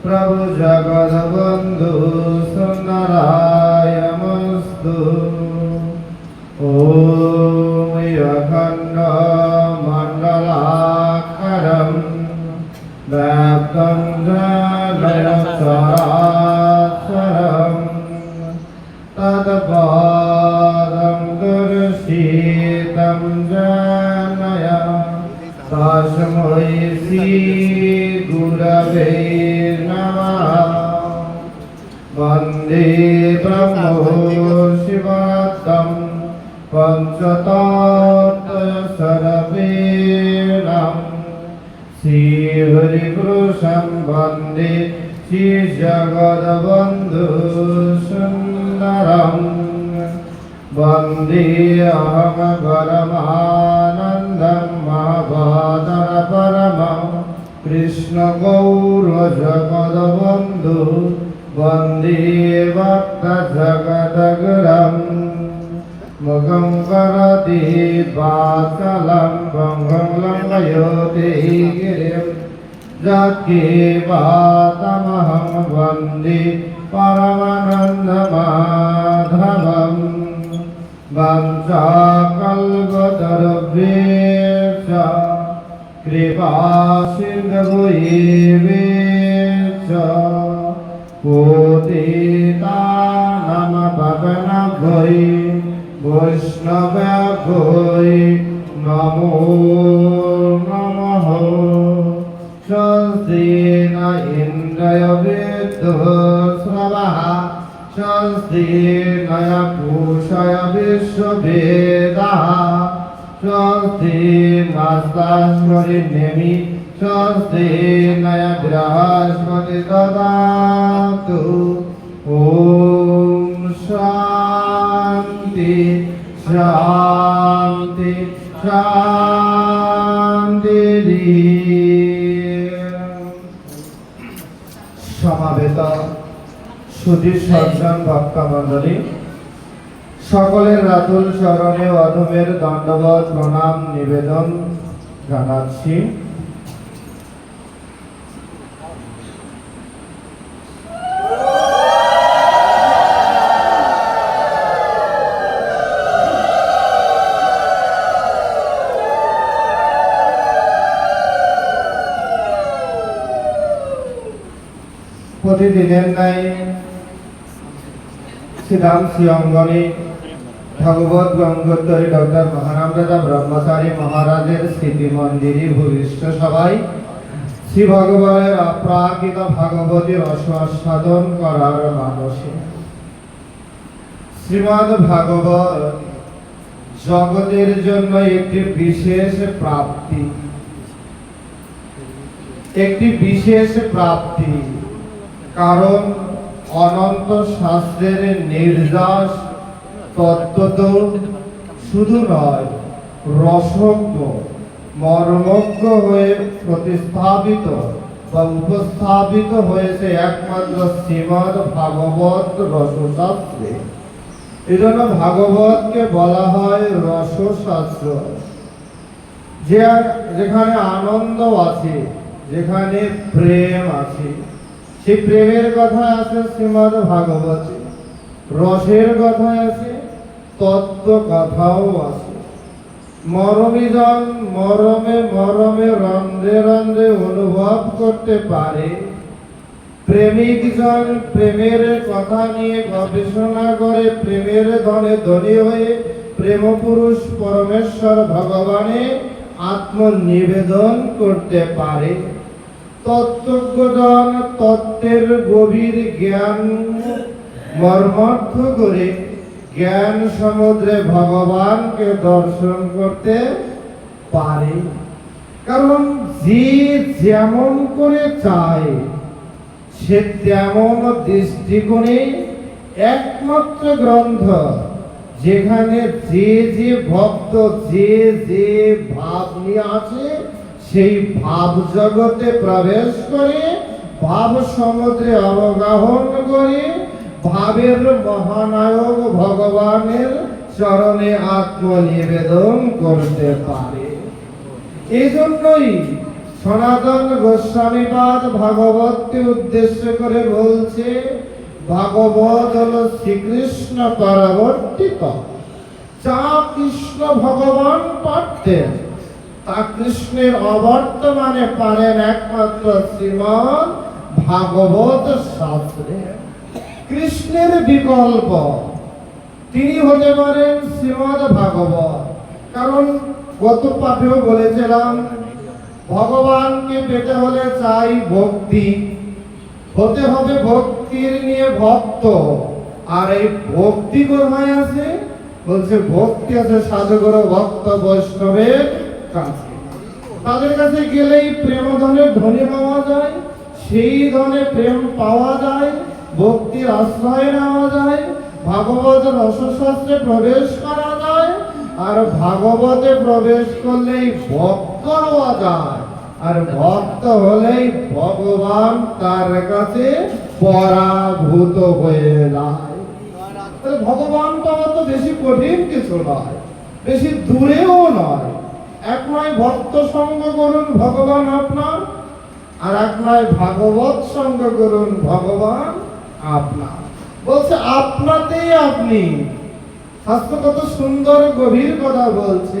प्रभु जगद्बंधु सुंदरायमस्तु। ओम अखंड मंडलाकारं व्याप्तं येन चराचरं तत्पदं दर्शितं येन तस्मै श्री गुरवे नमः। वन्दे ब्रह्मो शिवात्तं पंचतत्त्वसर्वेणं श्रीहरिपुरुषं वन्दे श्रीजगद्बन्धु सुन्दरं। वन्दे अहं परमानन्दं महाभादरपरमं कृष्ण गौर जगद्बन्धु। वन्दे भक्तजगदगुरुं मुखं करोति वाचालं भङ्गं लङ्घयते गिरिं यत्कृपातमहं वन्दे परमानन्दमाधवं। वंशाकल्पतरुभ्यश्च कृपासिन्धुभ्यश्च पतितानां पावनेभ्यो वैष्णवेभ्यो नमो नमः। स्वस्ति न इन्द्रो वृद्धश्रवः स्वस्ति नः पूषा विश्ववेदाः स्वस्ति नस्तास्मरिण्यमि स्वस्ति नः बृहस्पति ददातु। ॐ शान्ति शान्ति शान्ति। समावेत सुधीर सज्जन भक्तमंडली सकलेर रातुल चरणे अधमेर दंडवत प्रणाम निवेदन जानाচ্ছি। प्रतिदिনের ন্যায় श्रीधाम श्री अंगनी भगवत गंगोत्तरी डॉक्टर महारामदादा ब्रह्मचारी महाराजेर स्मृति मंदिरे भूयिष्ठ सबाई श्री भगवानेर अप्राकृत भागवती रस आस्वादन करार मानसे श्रीमद् भागवत जगतेर जन्य एकटी विशेष प्राप्ति, एकटी विशेष प्राप्ति। कारण अनंत शास्त्रेर निर्यास तत्व तो शुधु नय रसज्ञ मर्मज्ञ हये प्रतिस्थापित बा उपस्थापित हयेছে एकमात्र श्रीमद् भागवत रसशास्त्रे। एजন্য भागवतকে বলা হয় রসশাস্ত্র। যেখানে আনন্দ আছে, যেখানে প্রেম আছে, সেই প্রেমের কথা আছে শ্রীমদ্ ভাগবতে, রসের কথা আছে, তত্ত্ব কথাও আছে। মরমীজন মরমে মরমে রন্ধ্রে রন্ধ্রে অনুভব করতে পারে। প্রেমিকজন প্রেমের কথা নিয়ে গবেষণা করে প্রেমের ধনে ধনী হয়ে প্রেমপুরুষ পরমেশ্বর ভগবানে আত্মনিবেদন করতে পারে। তত্ত্বজ্ঞজন তত্ত্বের গভীর জ্ঞান মর্মার্থ করে জ্ঞান সমুদ্রে ভগবানকে দর্শন করতে পারে। কারণ যে যেমন করে চায় সে তেমন দৃষ্টিকোণে একমাত্র গ্রন্থ যেখানে যে যে ভক্ত যে যে ভাব নিয়ে আছে সেই ভাব জগতে প্রবেশ করে ভাব সমুদ্রে অবগাহন করে ভাবের মহানায়ক ভগবানের চরণে আত্মনিবেদন করতে পারে। এই জন্যই সনাতন গোস্বামীপাদ ভাগবতকে উদ্দেশ্য করে বলছে, ভাগবত হল শ্রীকৃষ্ণ পরবর্তিত। যা কৃষ্ণ ভগবান পারতেন তা কৃষ্ণের অবর্তমানে পারেন একমাত্র শ্রীমদ্ ভাগবত শাস্ত্রে। কৃষ্ণের বিকল্প তিনি হতে পারেন শ্রীমদ্ ভাগবত। কারণ গত পাঠেও বলেছিলাম, ভগবানকে পেতে হলে চাই ভক্তি, হতে হবে ভক্তির নিয়ে ভক্ত। আর এই ভক্তি কোথায় আছে? বলছে ভক্তি আছে সাধুগুরু ভক্ত বৈষ্ণবের কাছে। তাদের কাছে গেলেই প্রেম ধনে ধনী পাওয়া যায়, সেই ধনে প্রেম পাওয়া যায়, ভক্তির আশ্রয় নেওয়া যায়, ভাগবত রসশাস্ত্রে প্রবেশ করা যায়। আর ভাগবতে প্রবেশ করলেই ভক্ত হওয়া যায়, আর ভক্ত হলেই ভগবান তার কাছে পরাভূত হয়ে যায়। ভগবান পাওয়া তো বেশি কঠিন কিছু নয়, বেশি দূরেও নয়। এক নয় ভক্ত সঙ্গ করুন ভগবান আপনার, আর এক নয় ভাগবত সঙ্গ করুন ভগবান আপনার। বলছে আপনাতেই আপনি। শাস্ত্র কত সুন্দর গভীর কথা বলছে।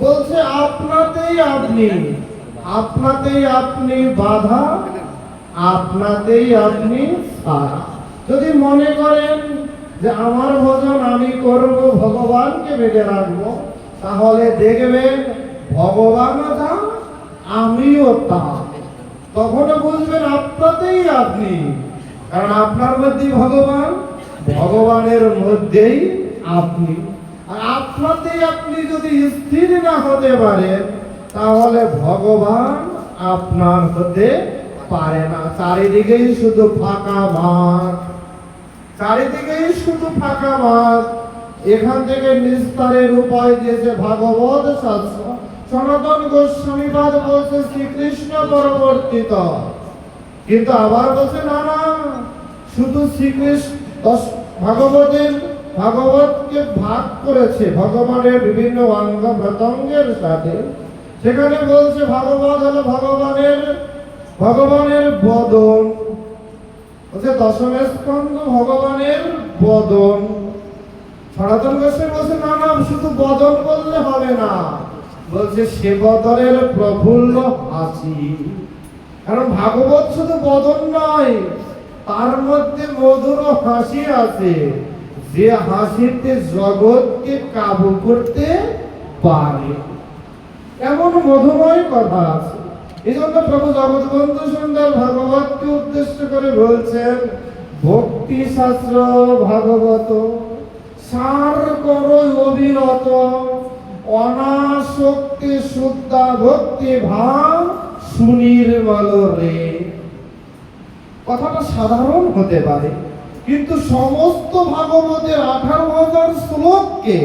বলছে আপনাতেই আপনি, আপনাতেই আপনি বাধা, আপনাতেই আপনি সারা। যদি মনে করেন যে আমার ভজন আমি করব, ভগবানকে বেঁধে রাখবো, তাহলে দেখবেন ভগবানও তা আমিও তা। তখন বুঝবেন আপনাতেই আপনি, কারণ আপনার মধ্যেই ভগবান, ভগবানের মধ্যেই আপনি। আর আপনাতেই আপনি যদি স্থির না হতে পারেন, তাহলে ভগবান আপনার হতে পারে না। চারিদিকেই শুধু ফাঁকা মাঠ, চারিদিকেই শুধু ফাঁকা মাঠ। এখান থেকে নিস্তারের উপায় দিয়েছে ভাগবত শাস্ত্র। সনাতন গোস্বামীপাদ বলছে শ্রীকৃষ্ণ পরবর্তিত, কিন্তু আবার বলছে না না, শুধু শ্রীকৃষ্ণ ভাগবতকে ভাগ করেছে ভগবানের বিভিন্ন অঙ্গ প্রত্যঙ্গের সাথে। সেখানে বলছে ভাগবত হলো ভগবানের বদন, বলছে দশম স্কন্ধ ভগবানের বদন। সনাতন গোস্বামী বলছে না না, শুধু বদন বললে হবে না, বলছে সে বদনের প্রফুল্ল হাসি। কারণ ভাগবত শুধু বদন নয়, তার মধ্যে মধুর হাসি আছে, যে হাসিতে জগৎকে কাবু করতে পারে, এমন মধুময় কথা আছে। এই জন্য প্রভু জগৎবন্ধু সুন্দর ভাগবতকে উদ্দেশ্য করে বলছেন, ভক্তি শাস্ত্র ভাগবত সার করো অবিরত, অনাসক্তি শুদ্ধা ভক্তি ভাব সুনির্মল রে। কথাটা সাধারণ হতে পারে, কিন্তু সমস্ত ভাগবতের 18,000 শ্লোককে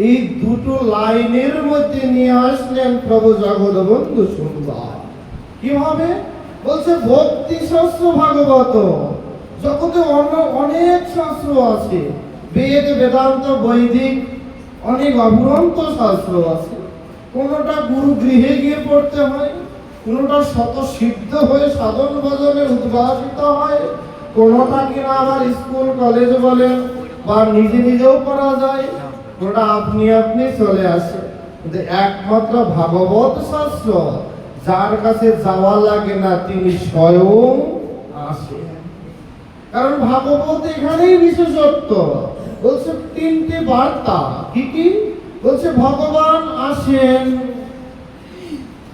এই দুটো লাইনের মধ্যে নিয়ে আসলেন প্রভু জগৎবন্ধু সুন্দর। কিভাবে? বলছে ভক্তি শাস্ত্র ভাগবত। জগতে অনেক শাস্ত্র আছে, বেদ বেদান্ত বৈদিক অনেক অফুরন্ত শাস্ত্র আছে। কোনোটা গুরু গৃহে গিয়ে পড়তে হয়, কোনোটা শত সিদ্ধ হয়ে সাধন ভজনে উদ্ভাসিত হয়, কোনোটা কিনা আবার স্কুল কলেজ বলেন বা নিজে নিজেও করা যায়, কোনোটা আপনি আপনি চলে আসে। কিন্তু একমাত্র ভাগবত শাস্ত্র যার কাছে যাওয়া লাগে না, তিনি স্বয়ং আসেন। কারণ ভাগবত এখানেই বিশেষত্ব। বলছে তিনটি বার্তা, কি কি? বলছে ভগবান আসেন,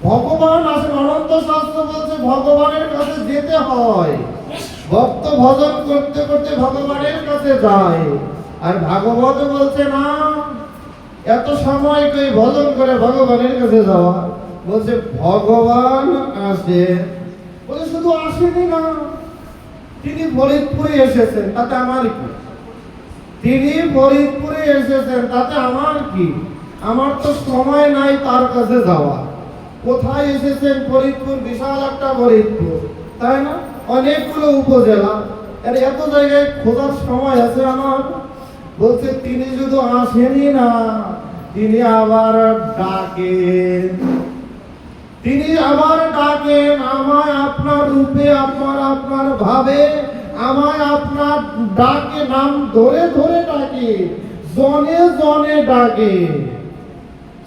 ভগবান আসেন। অনন্ত শাস্ত্র বলছে ভগবানের কাছে যেতে হয়, ভক্ত ভজন করতে করতে ভগবানের কাছে যায়। আর ভাগবত বলছে না, এত সময় কই ভজন করে ভগবানের কাছে যাওয়া। বলছে ভগবান আসে, বলছে শুধু আসেনি না, তিনি ফরিদপুরে এসেছেন, তাতে আমার কি? তিনি ফরিদপুরে এসেছেন, তাতে আমার কি? আমার তো সময় নাই তার কাছে যাওয়া। কোথায় এসেছেন? ফরিদপুর, বিশাল একটা ফরিদপুর, তাই না? অনেকগুলো উপজেলা, আর এত জায়গায় খোঁজার সময় আছে আমার? বলছে তিনি শুধু আসেনি না, তিনি আবার ডাকেন। তিনি আবার ডাকেন, আমায় আপনার রূপে, আপনার ভাবে, আমায় আপনার ডাকে, নাম ধরে ধরে ডাকে, জনে জনে ডাকে,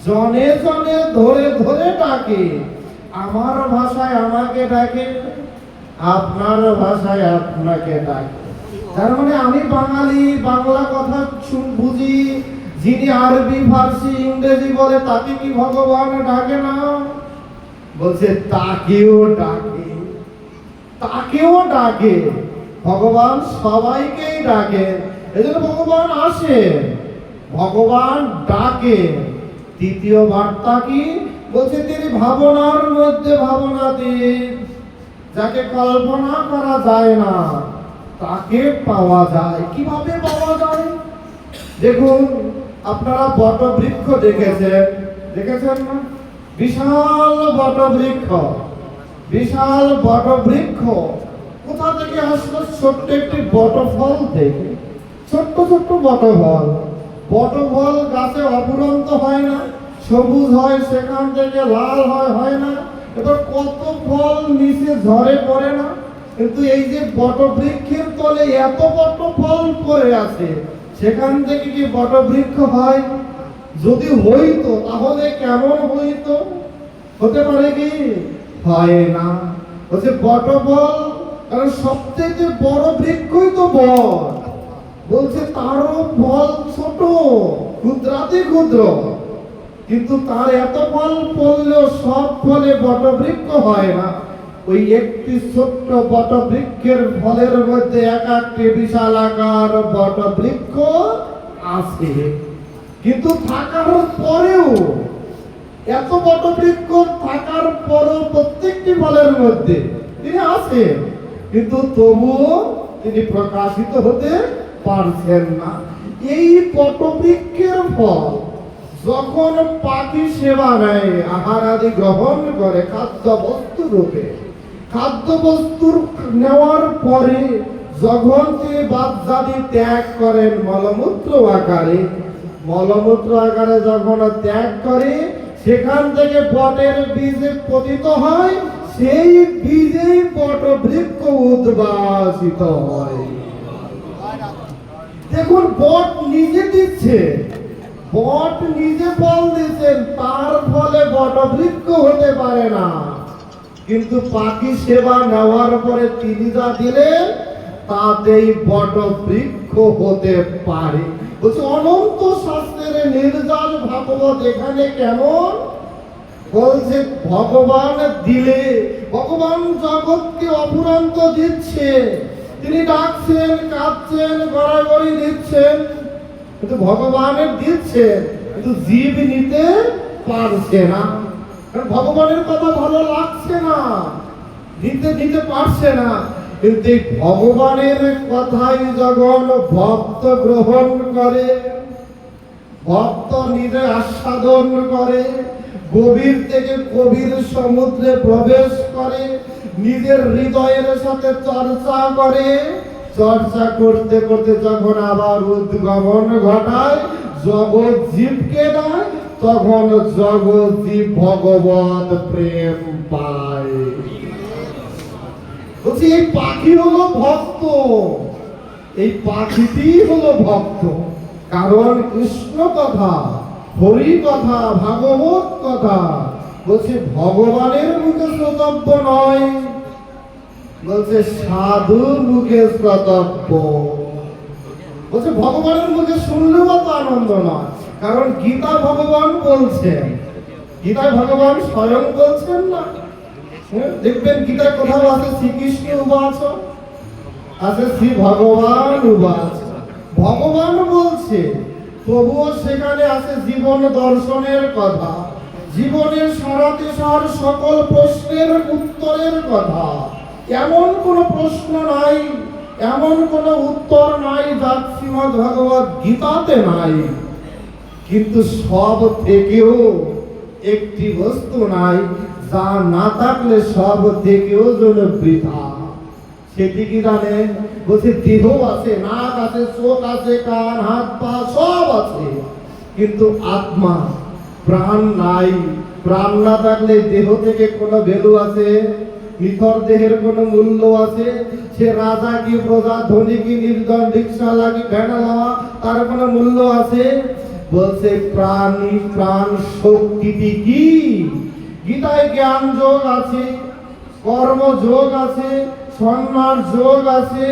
জনে জনে ধরে ধরে ডাকে। আমার ভাষায় আমাকে ডাকে, আপনার ভাষায় আপনাকে ডাকে। তার মানে আমি বাঙালি, বাংলা কথা বুঝি, যিনি আরবি, ফার্সি, ইংরেজি বলে তাকে কি ভগবান ডাকে না? বলছে তাকেও ডাকে, তাকেও ডাকে। ভগবান সবাইকেই ডাকে, এজন্য ভগবান আসে, ভগবান ডাকে। তৃতীয় বার্তা কি? বলছে তিনি ভাবনার মধ্যে ভাবনাতীত, যাকে কল্পনা করা যায় না তাকে পাওয়া যায়। কিভাবে পাওয়া যায়? দেখুন, আপনারা বটবৃক্ষ দেখেছেন, দেখেছেন না? বিশাল বটবৃক্ষ, বিশাল বটবৃক্ষ কোথা থেকে আসলো? ছোট্ট একটি বটফল থেকে, ছোট্ট ছোট্ট বটফল। বটফল গাছে অপুরন্ত হয় না, সবুজ হয়, সেখান থেকে লাল হয়, হয় না? এবার কত ফল নিচে ঝরে পড়ে না? কিন্তু এই যে বটবৃক্ষের তলে এত বট ফল পড়ে আছে, সেখান থেকে কি বটবৃক্ষ হয়? যদি হইতো তাহলে কেমন হইতো? হতে পারে কি? হয় না। বলছে বটফল, কারণ সবচেয়ে বড় বৃক্ষই তো বট। বলছে তারও ফল ছোট, ক্ষুদ্রাতি ক্ষুদ্র, কিন্তু তার এত ফল পড়লেও সব ফলে বটবৃক্ষ হয় না। ওই একটি ছোট্ট বটবৃক্ষের ফলের মধ্যে এক একটি বিশাল আকার বটবৃক্ষ আছে। কিন্তু থাকার পরেও, এত বটবৃক্ষ থাকার পরেও প্রত্যেকটি ফলের মধ্যে তিনি আছেন, কিন্তু তবুও তিনি প্রকাশিত হতে পারছেন না। এই বটবৃক্ষের ফল যখন পাখি সেবা নেয়, আহার আদি গ্রহণ করে খাদ্য বস্তু রূপে, খাদ্য বস্তুর নেওয়ার পরে যখন তিনি বাদজাদি ত্যাগ করেন মলমূত্র আকারে, মলমূত্র আকারে যখন ত্যাগ করে, সেখান থেকে বটের বীজে পতিত হয়, সেই বীজেই বটবৃক্ষ উদ্ভাসিত হয়। দেখুন, বট নিজে দিচ্ছে, বট নিজে ফল দিচ্ছেন, তার ফলে বটবৃক্ষ হতে পারে না। কিন্তু পাখি সেবা নেওয়ার পরে তিনি যা দিলেন তাতেই বটবৃক্ষ হতে পারে। বলছে অনন্ত শাস্ত্রের নির্জাল ভাগবত এখানে কেমন? বলছে ভগবান দিলে, ভগবান জগৎকে অফুরন্ত দিচ্ছে, তিনি ডাকছেন, কাঁদছেন, গড়াগড়ি দিচ্ছেন, কিন্তু ভগবানের দিচ্ছেন, কিন্তু জীব নিতে পারছে না। কারণ ভগবানের কথা ভালো লাগছে না, দিতে পারছে না। কিন্তু এই ভগবানের কথাই যখন ভক্ত গ্রহণ করে, ভক্ত নিজে আস্বাদন করে, গভীর থেকে গভীর সমুদ্রে প্রবেশ করে, নিজের হৃদয়ের সাথে চর্চা করে, চর্চা করতে করতে যখন আবার উদ্গমন ঘটায়, জগৎ জীবকে দেয়, তখন জগৎ জীব ভগবত প্রেম পায়। বলছি এই পাখি হলো ভক্ত, এই পাখিটি হলো ভক্ত। কারণ কৃষ্ণ কথা, হরি কথা, ভাগবত কথা বলছে ভগবানের মুখে শ্রোতব্য নয়, বলছে সাধুর মুখে শ্রোতব্য। বলছে ভগবানের মুখে শুনলেও তো আনন্দ নয়। কারণ গীতা ভগবান বলছেন, গীতায় ভগবান স্বয়ং বলছেন না? দেখবেন গীতায় কোথাও আছে শ্রীকৃষ্ণ উবাচ, আছে শ্রী ভগবান উবাচ। ভগবান বলছে, তবুও সেখানে আছে জীবন দর্শনের কথা, জীবনের সারাতিসার সকল প্রশ্নের উত্তরের কথা। এমন কোনো প্রশ্ন নাই, এমন কোনো উত্তর নাই যা শ্রীমদ্ ভগবত গীতাতে নাই। কিন্তু সব থেকেও একটি বস্তু নাই যা না থাকলে সব থেকেও যেন বৃথা। সেটি কি জানেন? বলছে দেহ আছে, নাক আছে, চোখ আছে, কান, হাত, পা সব আছে, কিন্তু আত্মা প্রাণ নাই। প্রাণ না থাকলে দেহ থেকে কোনো ভ্যালু আছে? নিথর দেহের কোনো মূল্য আছে? সে রাজা কি প্রজা, ধনী কি নির্ধন, রিক্সাওয়ালা কি ভ্যানওয়ালা, তার কোনো মূল্য আছে? বলছে প্রাণী প্রাণ শক্তিটি কি? গীতায় জ্ঞান যোগ আছে, কর্ম যোগ আছে, সম্মান যোগ আছে,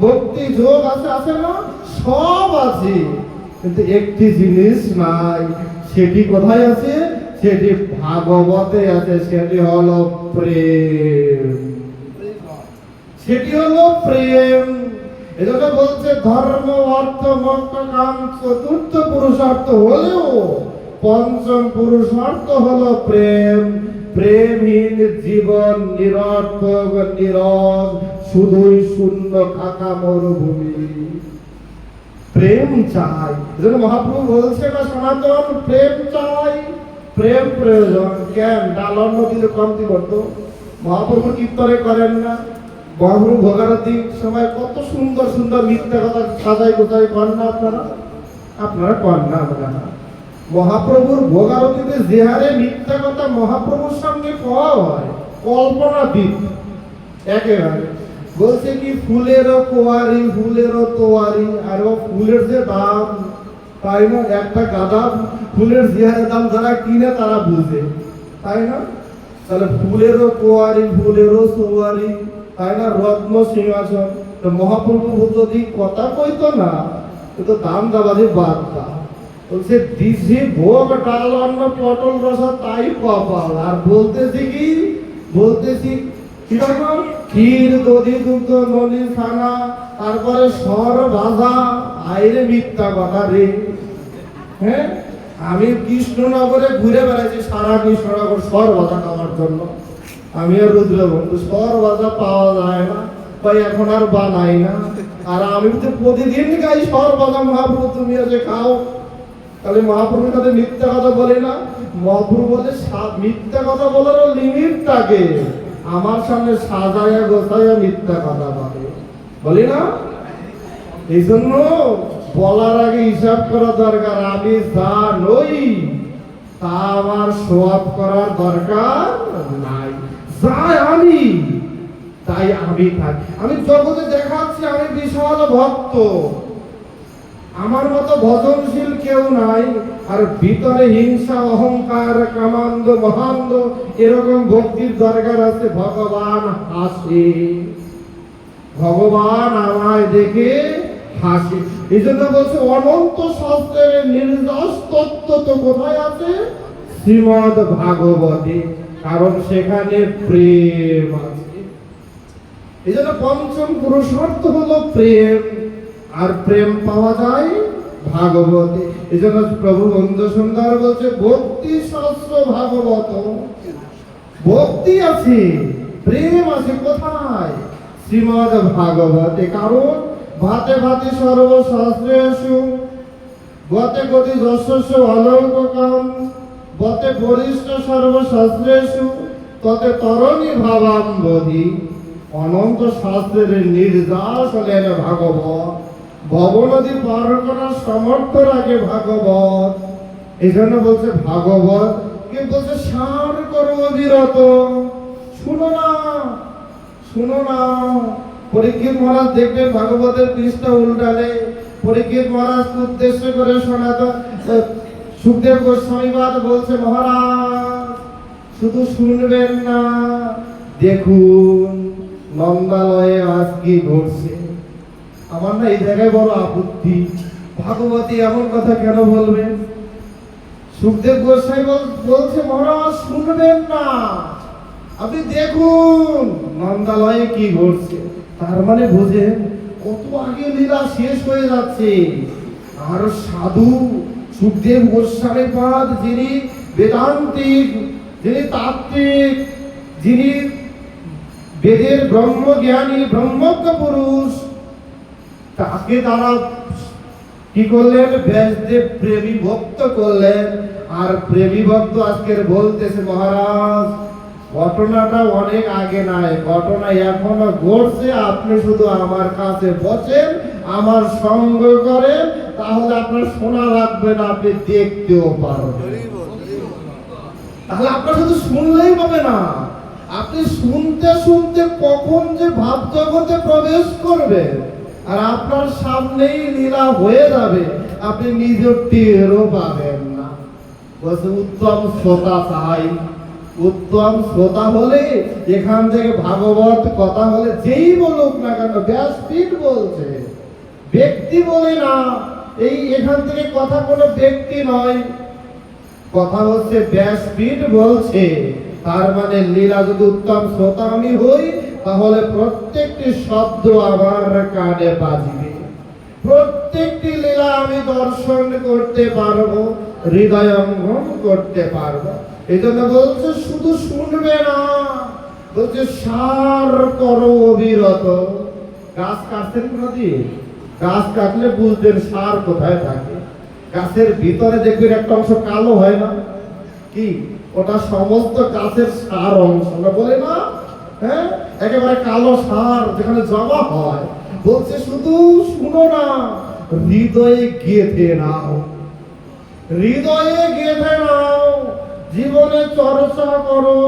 ভক্তি যোগ আছে, আছে না? সব আছে, কিন্তু একটি জিনিস নাই। সেটি কোথায় আছে? সেটি ভাগবতে আছে, সেটি হলো প্রেম। সেটি হলো প্রেম। এজন্য বলছে ধর্ম অর্থ মোক্ষ কাম চতুর্থ পুরুষার্থ হলেও পঞ্চম পুরুষার্থ হলো প্রেম। প্রেমহীন জীবন নিরর্থক, নীরব, শুধুই শূন্য খাকা মরুভূমি। প্রেম চাই। এজন্য মহাপ্রভু বলছে না সনাতন প্রেম চাই, প্রেম প্রয়োজন। কেন? ডালন নদীতে কম দিব তো মহাপ্রভু কীর্তনে করেন না? মহাপ্রভু ভোগারতির সময় কত সুন্দর সুন্দর মিথ্যা কথা সাজাই গোছাই করেন না আপনারা? আপনারা করেন না? আমরা না। মহাপ্রভুর ভোগারতিতে যে হারে মিথ্যা কথা মহাপ্রভুর সঙ্গে কওয়া হয়, কল্পনাতীত একেবারে। বলছে কি ফুলেরও কোয়ারি, ফুলেরও তোয়ারি, আর ও ফুলের যে দাম, তাই না? একটা গাঁদা ফুলের যে হারে দাম যারা কিনে তারা বুঝে, তাই না? তাহলে ফুলেরও কোয়ারি, ফুলেরও সোয়ারি, তাই না? রত্ন সিংহাসন। তো মহাপ্রভু যদি কথা কইতো না, তো দাম দাবাদি বাদ দা। বলছে দিছি ভোগ ডাল অন্ন পটল রসা তাই কপাল। আর বলতেছি কি? বলতেছি কিরকম? ক্ষীর দধি দুগ্ধ নলি ছানা, তারপরে সর ভাজা। আইরে মিথ্যা কথা রে। হ্যাঁ, আমি কৃষ্ণনগরে ঘুরে বেড়াইছি সারা কৃষ্ণনগর সর ভাজা খাওয়ার জন্য। আমি আর রুদ্র বন্ধু সর ভাজা পাওয়া যায় না, তাই এখন আর বানাই না। আর আমি তো প্রতিদিন খাই সর ভাজা। মহাপ্রভু তুমি আজকে খাও। তাহলে মহাপ্রভুর কাছে মিথ্যা কথা বলে না? মহাপ্রভু বলে মিথ্যা কথা বলারও লিমিট থাকে। আমার সামনে সাজায়া গোছাইয়া মিথ্যা কথা বলে না? এই জন্য বলার আগে হিসাব করা দরকার। আমি যা নই তা আমার সোয়াব করার দরকার নাই। যা আমি তাই আমি থাকি। আমি জগতে দেখাচ্ছি আমি বিশাল ভক্ত, আমার মতো ভজনশীল কেউ নাই। আর ভিতরে হিংসা, অহংকার, কামান্দ, মহান্দ এরকম ভক্তির দরকার আছে। ভগবান হাসে, ভগবান আমায় দেখে হাসে। এই জন্য বলছে অনন্ত শাস্ত্রের নির্যাস তত্ত্ব তো কোথায় আছে? শ্রীমদ্ ভাগবতে, কারণ সেখানে প্রেম আছে। এই জন্য পঞ্চম পুরুষার্থ হলো প্রেম, আর প্রেম পাওয়া যায় ভাগবতে। এই জন্য প্রভু বন্ধু সুন্দর বলছে ভক্তি শাস্ত্র ভাগবত। ভক্তি আছে, প্রেম আছে কোথায়? শ্রীমদ্ ভাগবতে। কারণ ভাতে ভাতে সর্বশাস্ত্রেষু গতে গতি যশস্য অলৌকিকম বতে বরিষ্ঠ সর্বশাস্ত্রেষু ততে তরণী ভাবাম্বধি। অনন্ত শাস্ত্রের নির্যাস হলেন ভাগবত। ভবনদী পার করার সামর্থ্য রাখে ভাগবত। এই জন্য বলছে ভাগবত কে বলছে সার করো অবিরত। শুনো না, শুনো না। পরীক্ষিত মহারাজ দেখবেন ভাগবতের পৃষ্ঠা উল্টালে পরীক্ষিত মহারাজ উদ্দেশ্য করে সনাতন সুখদেব গোস্বামীবাদ বলছে মহারাজ শুধু শুনবেন না, দেখুন নন্দালয়ে আজ কি ঘটছে। আমার না এই জায়গায় বড় আপত্তি, ভাগবতী এমন কথা কেন বলবেন? সুখদেব গোস্বামী বলছে মহারাজ শুনবেন না, আপনি দেখুন নন্দালয়ে কি ঘটছে। তার মানে বোঝেন কত আগে লীলা শেষ হয়ে যাচ্ছে। আর সাধু সুখদেব গোস্বামী পাদ, যিনি বেদান্তিক, যিনি তাত্ত্বিক, যিনি বেদের ব্রহ্মজ্ঞানী ব্রহ্মজ্ঞ পুরুষ, তাকে তারা কি করলেন? ব্যাসদেব প্রেমী ভক্ত করলেন। আর প্রেমী ভক্ত আজকের বলতেছে, মহারাজ ঘটনাটা অনেক আগে নাই, ঘটনা এখনো ঘটছে, আপনি শুধু আমার কাছে বসেন, আমার সঙ্গ করেন, তাহলে আপনার শোনা লাগবে না, আপনি দেখতেও পারবেন। তাহলে আপনার শুধু শুনলেই হবে না, আপনি শুনতে শুনতে কখন যে ভাব জগতে প্রবেশ করবে আর আপনার সামনেই লীলা হয়ে যাবে, আপনি নিজের টেরও পাবেন না। বলছে উত্তম শ্রোতা চাই। উত্তম শ্রোতা হলে এখান থেকে ভাগবত কথা হলে যেই বলুক না কেন, ব্যাসপীঠ বলছে, ব্যক্তি বলে না, এই এখান থেকে কথা কোনো ব্যক্তি নয়, কথা হচ্ছে ব্যাসপীঠ বলছে। তার মানে লীলা যদি উত্তম শ্রোতা আমি হই, তাহলে প্রত্যেকটি শব্দ আমার কানে বাজবে, প্রত্যেকটি লীলা আমি দর্শন করতে পারবো, হৃদয়ঙ্গম করতে পারবো। এই জন্য বলছে শুধু শুনবে না, বলছে সার করো অবিরত। গাছ কাটছেন কোনদিন? গাছ কাটলে বুঝবেন সার কোথায় থাকে। গাছের ভিতরে দেখবেন একটা অংশ কালো হয় না কি? ওটা সমস্ত গাছের সার অংশ, আমরা বলি না? হ্যাঁ, একেবারে কালো সার যেখানে জমা হয়। বলছে শুধু শুনো না, হৃদয়ে গেঁথে নাও, হৃদয়ে গেঁথে নাও, জীবনে চর্চা করো,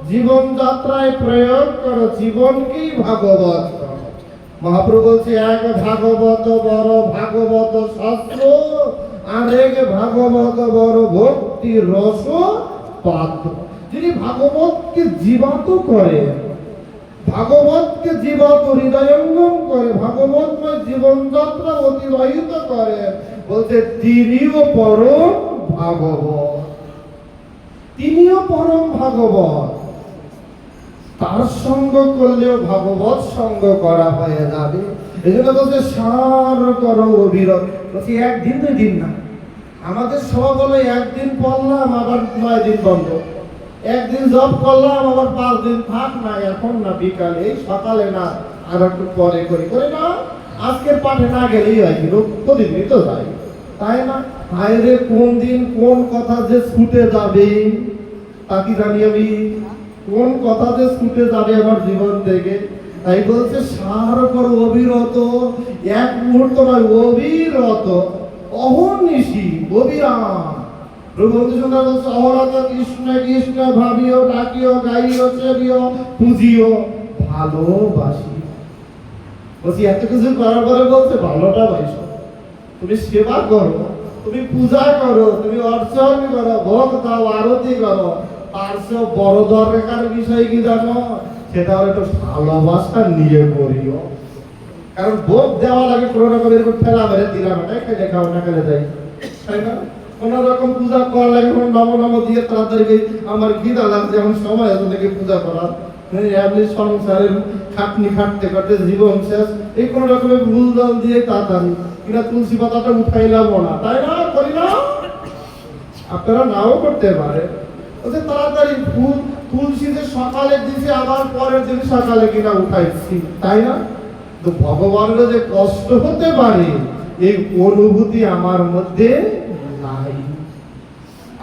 জীবন যাত্রায় প্রয়োগ করো, জীবনকেই ভাগবত করো। মহাপ্রভু বলছে এক ভাগবত বড় ভাগবত শাস্ত্র, আরেক ভাগবত বড় ভক্তি রস পাত্র। যিনি ভাগবতকে জীবাত করে, ভাগবতকে জীবাত হৃদয়ঙ্গম করে, ভাগবতময় জীবনযাত্রা অতিবাহিত করে, বলছে তিনিও পরম ভাগবত, তিনিও পরম ভাগবত। তার সঙ্গ করলেও ভাগবত সঙ্গ করা হয়ে যাবে। এই জন্য বলছে সার করো অবিরত। বলছি একদিন 2 দিন না, আমাদের সব হলো একদিন পড়লাম আবার 9 দিন বন্ধ, একদিন জব করলাম আবার 5 দিন থাক না, এখন না, বিকালে, এই সকালে না, আর একটু পরে করি করে না, আজকের পাঠে না গেলেই হয়, কিন্তু প্রতিদিনই তো যাই, তাই না? বাইরে কোন দিন কোন কথা যে ছুটে যাবে তা কি জানি আমি? কোন কথা যে ছুটে যাবে আমার জীবন থেকে। তাই বলছে সার করো অবিরত, এক মুহূর্ত নয়, অবিরত, অহর্নিশি, অবিরাম। প্রভু সুন্দর বলছে অহরত কৃষ্ণ কৃষ্ণ ভাবিও, ডাকিও, গাইও, চেবিও, পুজিও, ভালোবাসি। বলছি এত কিছু করার পরে বলছে ভালোটা বাসো, তুমি সেবা করো, তুমি পূজা করো, তুমি অর্চন করো, ভোগ দাও, আরতি করো, তার চেয়েও বড় দরকার বিষয় কি জানো? সেটা হলো একটু ভালোবাসা নিয়ে করিও। কারণ ভোগ দেওয়া লাগে কোনো রকম এরকম ঠেলা মেরে দিলাম, এটাই খেলে খাও না খেলে যাই, তাই না? কোন রকম পূজা করা লাগে, নম নম দিয়ে তাড়াতাড়ি আমার খিদা লাগছে, এখন সময় আছে নাকি পূজা করার, এমনি সংসারের খাটনি খাটতে খাটতে জীবন শেষ, এই কোন রকমের ভুল জল দিয়ে তাড়াতাড়ি কিনা তুলসী পাতাটা উঠাইলাম না, তাই না? করি না? আপনারা নাও করতে পারে। তাড়াতাড়ি ফুল তুলসী যে সকালে দিছে, আবার পরের দিন সকালে কিনা উঠাইছি, তাই না? তো ভগবানের যে কষ্ট হতে পারে এই অনুভূতি আমার মধ্যে নাই।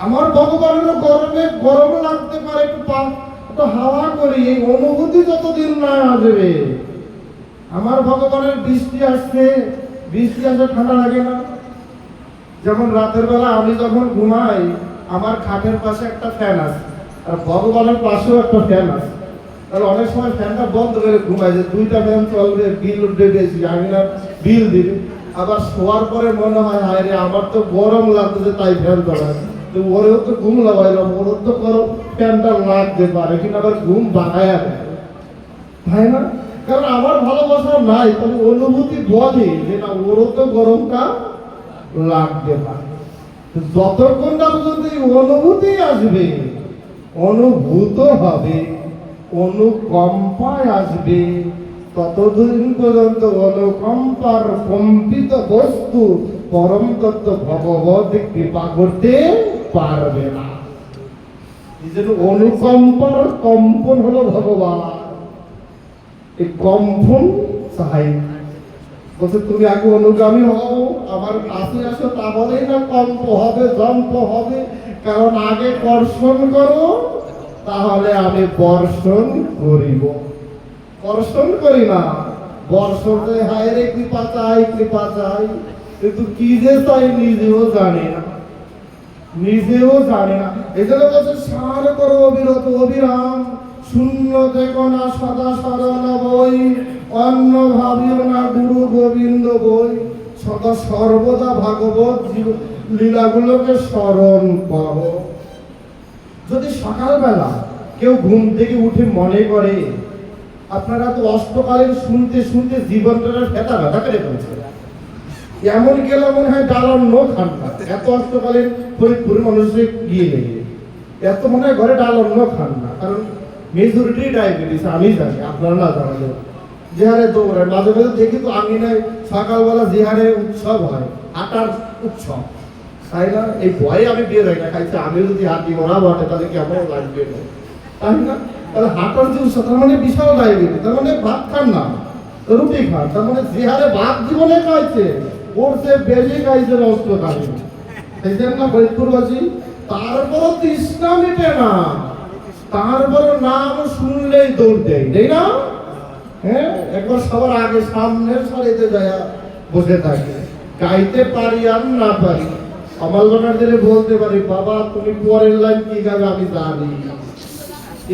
আমার ভগবানের গরমে গরম লাগতে পারে, একটু হাওয়া করি, এই অনুভূতি যতদিন না আসবে। আমার ভগবানের বৃষ্টি আসছে, বৃষ্টি আসে ঠান্ডা লাগে না? যেমন রাতের বেলা আমি যখন ঘুমাই, আমার খাটের পাশে একটা ফ্যান আছে, আর ভগবানের পাশেও একটা ফ্যান আছে। তাহলে অনেক সময় ফ্যানটা বন্ধ করে ঘুমাই, যে 2টা ফ্যান চলবে, বিল উঠবে বেশি, আমি না বিল দিবে। আবার শোয়ার পরে মনে হয় হায় রে, আমার তো গরম লাগতেছে তাই ফ্যান চলায়, তো ওরেও তো ঘুম লাগাইলাম, ওরও তো গরম ফ্যানটা লাগতে পারে, কিন্তু আবার ঘুম বানায় দেয়, তাই না? কারণ আমার ভালোবাসা নাই, তবে অনুভূতি বলে যে না, ওরও তো গরমটা লাগতে পারে। যতক্ষণ না পর্যন্ত এই অনুভূতি আসবে, অনুভূত হবে, অনুকম্পায় আসবে, ততদিন পর্যন্ত অনুকম্পার কম্পিত বস্তু পরম তত্ত্ব ভগবত কৃপা করতে পারবে না। এই জন্য অনুকম্পার কম্পন হলো ভগবান। এই কম্পন চাই। বলছে তুমি আগে অনুগামী হও, আমার কাছে আসো, তাহলেই না কম্প হবে, জম্প হবে। কারণ আগে কর্ষণ করো, তাহলে আমি বর্ষণ করিব। বর্ষণ করি না, বর্ষণ হায় রে কৃপা চাই, কৃপা চাই, কিন্তু কি যে চাই নিজেও জানি না, নিজেও জানি না। এই জন্য বলছে সার করো অবিরত অবিরাম, শূন্য দেখো না সদা স্মরণ বই, অন্য ভাবিও না গুরু গোবিন্দ বই। সদা সর্বদা ভাগবত লীলাগুলোকে স্মরণ করো। যদি সকালবেলা কেউ ঘুম থেকে উঠে মনে করে, আপনারা তো অষ্টকালীন শুনতে শুনতে জীবনটা ফেটা ব্যথা করে ফেলছে, এমন গেলে মনে হয় ডালন্ন খান না। এত অষ্টকালীন ফরিদপুর মানুষের গিয়ে লেগে এত মনে হয় ঘরে ডালন্ন খান না, কারণ মেজরিটি ডায়াবেটিস। আমি জানি, আপনারা না জানালে যে হারে দৌড়ায়, মাঝে মাঝে দেখি তো আমি নাই সকালবেলা যে হারে উৎসব হয়, হাঁটার উৎসব, তাই না? এই ভয়ে আমি বের হই না, খাইছে আমি যদি হাঁটি ওরা বটে তাহলে কেমন লাগবে, তাই না? তাহলে হাঁটার যে উৎসব, তার মানে বিশাল ডায়াবেটিস, তার মানে ভাত খান না, রুটি খান, তার মানে যে হারে ভাত জীবনে খাইছে ওর সে বেশি খাইছে অষ্টকালীন। সেই জন্য ফরিদপুরবাসী তারপরও তৃষ্ণা মেটে না, তারপর নাম শুনলেই দৌড় দেয়, তাই না? হ্যাঁ, একবার সবার আগে সামনের সারিতে যায় বসে থাকে। গাইতে পারি আর না পারি, আমলগণাদের বলতে পারি বাবা তুমি পরের লাইন কি গাবে আমি জানি,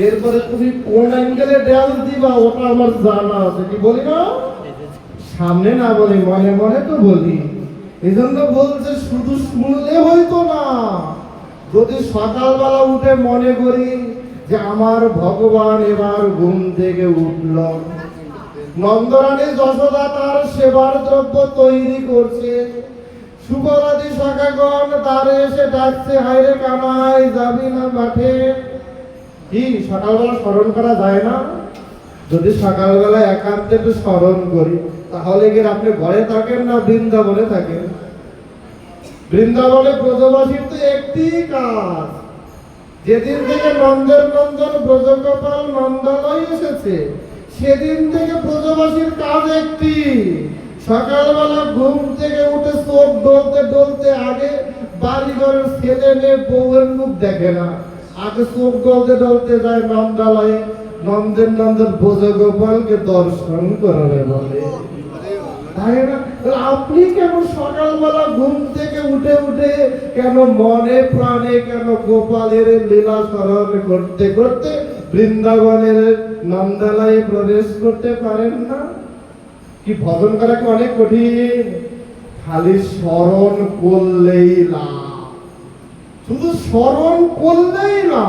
এরপরে তুমি কোন অ্যাঙ্গেলে ড্যান্স দিবা ওটা আমার জানা আছে, কি বলি না? সামনে না বলি, মনে মনে তো বলি। এই জন্য বলছে শুধু শুনলে হয়তো না, যদি সকালবেলা উঠে মনে করি যে আমার ভগবান এবার ঘুম থেকে উঠল, নন্দরানী যশোদা তার সেবার দ্রব্য তৈরি করছে, সুবলাদি সখাগণ তারে এসে ডাকছে, হায়রে কানাই যাবি না মাঠে। কি সকালবেলা স্মরণ করা যায় না? যদি সকালবেলা একান্তে একটু স্মরণ করি, তাহলে কি আপনি ঘরে থাকেন না বৃন্দাবনে থাকেন? বৃন্দাবনে ব্রজবাসীর তো একটি কাজ, যেদিন থেকে নন্দের নন্দন ব্রজগোপাল নন্দালয় এসেছে সেদিন থেকে ব্রজবাসীর কাজ একটি, সকালবেলা ঘুম থেকে উঠে চোখ ডলতে ডলতে আগে বাড়ি ঘরের ছেলে মেয়ে বউয়ের মুখ দেখে না, আগে চোখ ডলতে ডলতে যায় নন্দালয়ে, নন্দের নন্দন ব্রজগোপালকে দর্শন করবে বলে, তাই না? আপনি কেন সকালবেলা ঘুম থেকে উঠে উঠে কেন মনে প্রাণে কেন গোপালের লীলা স্মরণ করতে করতে বৃন্দাবনের নন্দালয়ে প্রবেশ করতে পারেন না? কি ভজন করা কি অনেক কঠিন? খালি স্মরণ করলেই না, শুধু স্মরণ করলেই না,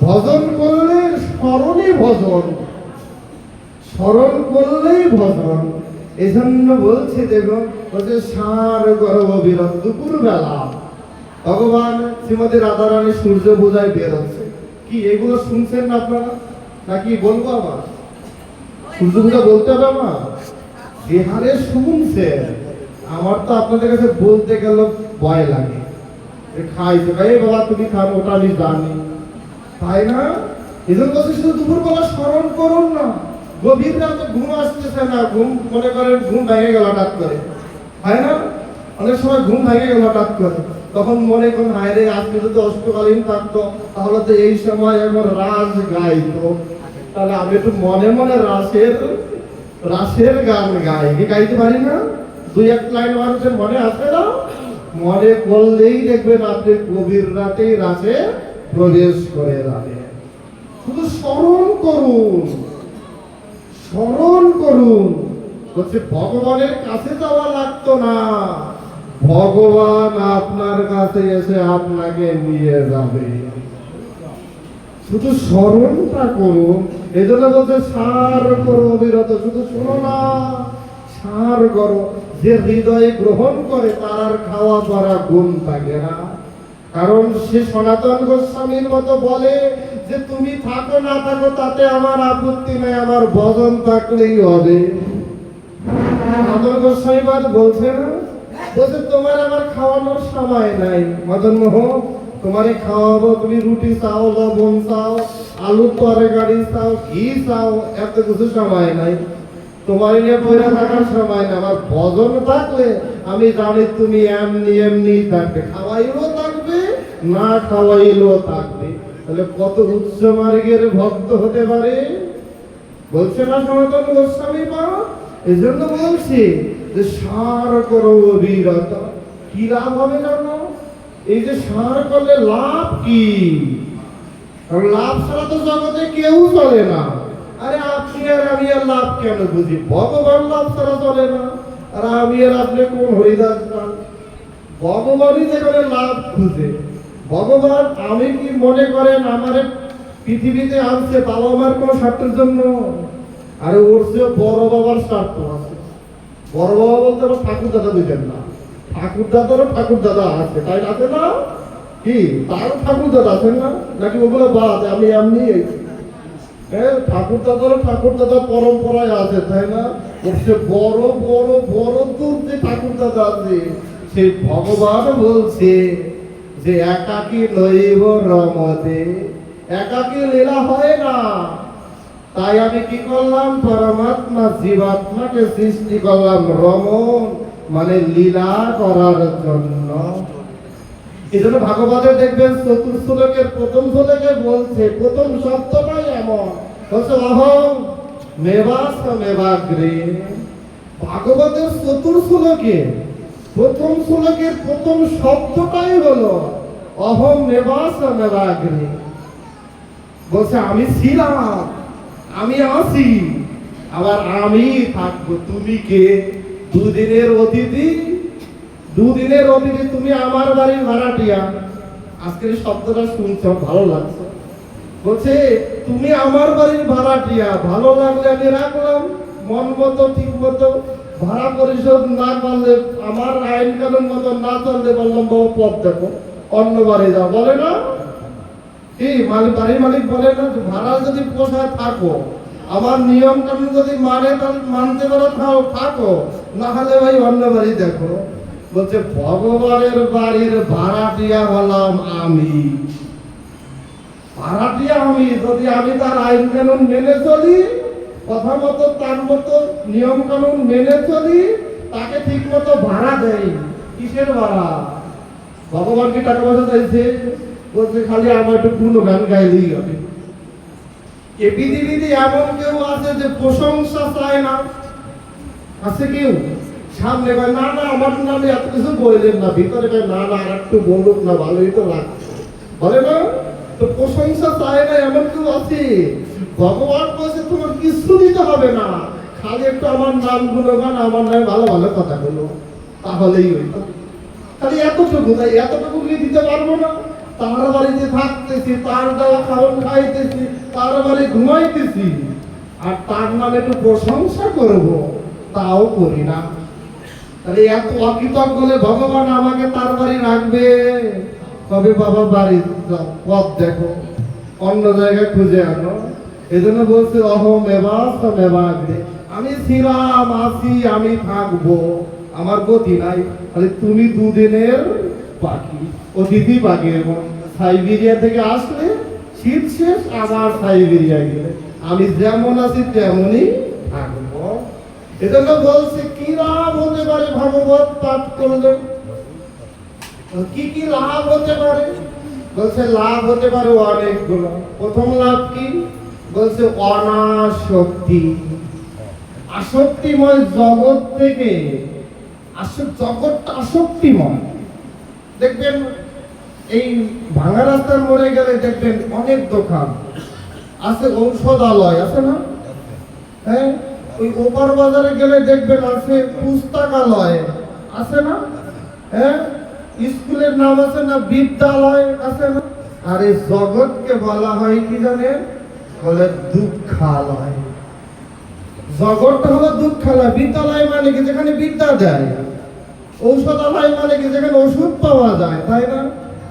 ভজন করলে স্মরণই ভজন, স্মরণ করলেই ভজন। এই জন্য বলছে দেখুন, বলছে সার গর্ব বিরত দুপুর বেলা ভগবান শ্রীমতী রাধারানী সূর্য পূজায় বেরোচ্ছে। কি এগুলো শুনছেন না আপনারা? নাকি বলবো আবার? সূর্য পূজা বলতে হবে আমার? বিহারে শুনছে, আমার তো আপনাদের কাছে বলতে গেল ভয় লাগে। খাইছে ভাই বাবা তুমি খান, ওটা আমি জানি, তাই না? এই জন্য বলছি শুধু দুপুর বেলা স্মরণ করুন না। গভীর রাতে ঘুম আসতেছে না, ঘুম মনে করেন ঘুম ভেঙে গেল হঠাৎ করে, তাই না? অনেক সময় ঘুম ভেঙে গেল হঠাৎ করে, তখন মনে করেন হায় রে আজকে যদি অষ্টকালীন থাকতো তাহলে তো এই সময় এখন রাস গাইতো, তাহলে আমি একটু মনে মনে রাসের গান গাই, কি গাইতে পারি না? দুই এক লাইন মানুষের মনে আসে না? মনে করলেই দেখবেন আপনি গভীর রাতেই রাসে প্রবেশ করে যাবেন। শুধু স্মরণ করুন, স্মরণ করুন। বলছে ভগবানের কাছে যাওয়া লাগতো না, ভগবান আপনার কাছে এসে আপনাকে নিয়ে যাবে, শুধু স্মরণটা করুন। এই জন্য বলছে সার করো অবিরত, শুধু শোনো না, সার করো। যে হৃদয়ে গ্রহণ করে তার আর খাওয়া পড়া গুণ থাকে না, কারণ সে সনাতন গোস্বামীর মতো বলে যে তুমি থাকো না থাকো তাতে আমার আপত্তি নেই, আমার ভজন থাকলেই হবে। সনাতন গোস্বামী বলছে না, বলছে তোমার আমার খাওয়ানোর সময় নাই, মদন মোহন তোমারে খাওয়াবো, তুমি রুটি চাও লবণ চাও আলুর তরকারি চাও, ঘি চাও, এত কিছু সময় নাই। তোমার নিয়ে পড়ে থাকার সময় না। আমার ভজন থাকলে আমি জানি তুমি এমনি এমনি থাকবে, খাওয়াইলেও থাকবে, না খাওয়াইলেও থাকবে। তাহলে কত উচ্চ মার্গের ভক্ত হতে পারে বলছে না সনাতন গোস্বামী পাদ। এই জন্য বলছি যে সার করো অবিরত। কি লাভ হবে জানো? এই যে সার করলে লাভ কি? কারণ লাভ ছাড়া তো জগতে কেউ চলে না। আরে আপনি আর আমি আর লাভ কেন বুঝি? ভগবান লাভ ছাড়া চলে না। আর আমি আর আপনি কোন হরিদাস পান? ভগবানই যেখানে লাভ খুঁজে। ভগবান আমি কি মনে করেন আমারে পৃথিবীতে আনছে বাবা মার কোন স্বার্থের জন্য? আরে ওর চেয়ে বড় বাবার স্বার্থ আছে। বড় বাবা বলতে আমার ঠাকুর দাদা বুঝেন না। ঠাকুর দাদারও ঠাকুর দাদা আছে, তাই আছে না? কি তারও ঠাকুর দাদা আছেন না? নাকি ওগুলো বাদ? আমি এমনি হ্যাঁ, ঠাকুর দাদা পরম্পরায় আছে, তাই না? ওর সে বড় বড় বড় দূর যে ঠাকুর দাদা আছে, সেই ভগবান বলছে যে একাকী নৈব রমতে, একাকী লীলা হয় না। তাই আমি কি করলাম? পরমাত্মা জীবাত্মাকে সৃষ্টি করলাম রমণ, মানে লীলা করার জন্য। এই জন্য ভাগবতে দেখবেন চতুর্থ শ্লোকের প্রথম শ্লোকে বলছে, প্রথম শব্দটাই এমন বলছে অহং মেবাস মেবাগ্রে। ভাগবতের চতুর্থ শ্লোকে প্রথম শ্লোকের প্রথম শব্দটাই হলো অহং মেবাস মেবাগ্রে। বলছে আমি ছিলাম, আমি আছি, আবার আমি থাকবো। তুমি কে? দুদিনের অতিথি। দুদিনের অতিথি তুমি আমার বাড়ির ভাড়াটিয়া। আজকের শব্দটা শুনছো, ভালো লাগছে। বলছে তুমি আমার বাড়ির ভাড়াটিয়া, ভালো লাগলে আমি রাখলাম, মন মতো ঠিক মতো ভাড়া পরিশোধ না করলে, আমার আইন কানুন মতো না চললে বললাম বাবু পথ দেখো, অন্য বাড়ি যাও। বলে না কি বাড়ির মালিক বলে না? ভাড়া যদি পোষায় থাকো, আমার নিয়ম কানুন যদি মানে তাহলে মানতে পারো, থাকো, না হলে ভাই অন্য বাড়ি দেখো। বলছে ভগবানের বাড়ির ভাড়াটিয়া হলাম আমি। ভাড়াটিয়া আমি, যদি আমি তার আইন কানুন মেনে চলি, কথা মতো তার মতো নিয়ম কানুন মেনে চলি, তাকে ঠিক মতো ভাড়া দেই। কিসের ভাড়া? ভগবান কি টাকা পয়সা চাইছে? বলছে খালি আমার একটু গুণগান গাইলেই হবে। এ পৃথিবীতে এমন কেউ আছে যে প্রশংসা চায় না? আছে কেউ? সামনে কয় না না আমার নামে এত কিছু বললেন না, ভিতরে কয় না না আর একটু বলুক না, ভালোই তো লাগছে, বলে না? তো প্রশংসা চায় না এমন কেউ আছে? ভগবান বলছে তোমার কিছু দিতে হবে না, খালি একটু আমার নাম গুণগান, আমার নামে ভালো ভালো কথা বলো, তাহলেই হইতো। খালি এতটুকু, তাই এতটুকু কি দিতে পারবো না? তার বাড়িতে থাকতেছি, তার দেওয়া খাওয়ান খাইতেছি, তার বাড়ি ঘুমাইতেছি, আর তার নামে একটু প্রশংসা করবো, তাও করি না। তাহলে এত অকৃতজ্ঞ হলে ভগবান আমাকে তার বাড়ি রাখবে? তবে বাবা বাড়ি যাও, পথ দেখো, অন্য জায়গায় খুঁজে আনো। এই জন্য বলছে অহম এবাস মেবাগ্রে, আমি ছিলাম, আছি, আমি থাকবো, আমার গতি নাই। তাহলে তুমি দুদিনের পাখি, অতিথি পাখি। এবং সাইবেরিয়া থেকে আসলে শীত শেষ, আবার সাইবেরিয়া গেলে আমি যেমন আছি তেমনই থাকবো। এজন্য বলছে কি লাভ হতে পারে ভাগবত পাঠ করলে? কি কি লাভ হতে পারে? বলছে লাভ হতে পারে অনেকগুলো। প্রথম লাভ কি? বলছে অনাসক্তি। আসক্তিময় জগৎ থেকে, জগৎটা আসক্তিময়। দেখবেন এই ভাঙা রাস্তার মোড়ে গেলে দেখবেন অনেক দোকান আছে, ঔষধালয় আছে না? হ্যাঁ, ওই ওপার বাজারে গেলে দেখবেন আছে পুস্তকালয় আছে না? হ্যাঁ, স্কুলের নাম আছে না? বিদ্যালয় আছে না? আর এই জগৎকে বলা হয় কি জানেন? বলে দুঃখালয়। জগৎটা হলো দুঃখালয়। বিদ্যালয় মানে কি? যেখানে বিদ্যা দেয়। ঔষধালয় মানে কি? যেখানে ওষুধ পাওয়া যায়, তাই না?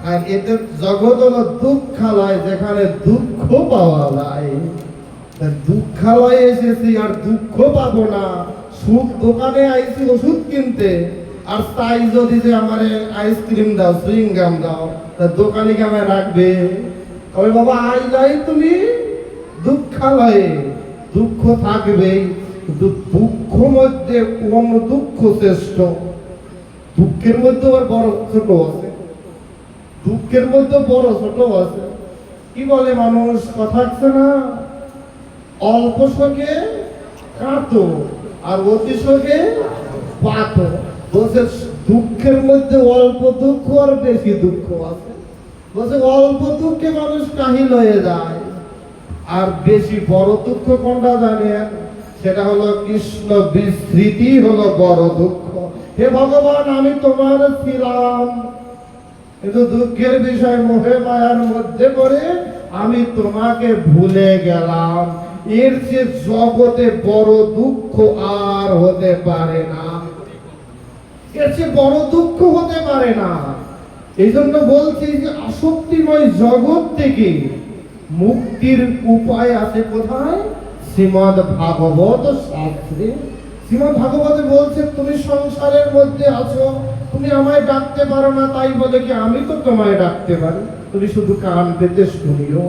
আর এতে জগৎ হলো দুঃখালয়, যেখানে দুঃখ পাওয়া যায়। দুঃখালয়ে এসেছি আর দুঃখ পাবো না, সুখ দোকানে আইছি ওষুধ কিনতে, আর তাই যদি যে আমার আইসক্রিম দাও, সুইং গাম দাও, তা দোকানে কি আমায় রাখবে? ওই বাবা আই নাই তুমি দুঃখালয়ে, দুঃখ থাকবেই, কিন্তু দুঃখ মধ্যে কোন দুঃখ শ্রেষ্ঠ? দুঃখের মধ্যে আবার বড় ছোট আছে, দুঃখের মধ্যে বড় ছোট আছে। কি বলে মানুষ, কথা আছে না, অল্প শোকে কাঁদো আর অতি শোকে পাতো। বলছে দুঃখের মধ্যে অল্প দুঃখ আর বেশি দুঃখ আছে। বলছে অল্প দুঃখে মানুষ কাহিল হয়ে যায়, আর বেশি বড় দুঃখ কোনটা জানেন? সেটা হলো কৃষ্ণ বিস্মৃতি হলো বড় দুঃখ। হে ভগবান, আমি তোমার ছিলাম, কিন্তু দুঃখের বিষয় মোহে মায়ার মধ্যে পড়ে আমি তোমাকে ভুলে গেলাম। এর যে জগতে বড় দুঃখ আর হতে পারে না, এর চেয়ে বড় দুঃখ হতে পারে না। এই জন্য বলছি যে আসক্তিময় জগৎ থেকে মুক্তির উপায় আছে কোথায়? শ্রীমদ্ ভাগবত শাস্ত্রে। শ্রীমদ্ ভাগবতে বলছে তুমি সংসারের মধ্যে আছো, তুমি আমায় ডাকতে পারো না, তাই বলে কি আমি তো তোমায় ডাকতে পারি, তুমি শুধু কান পেতে শুনিও,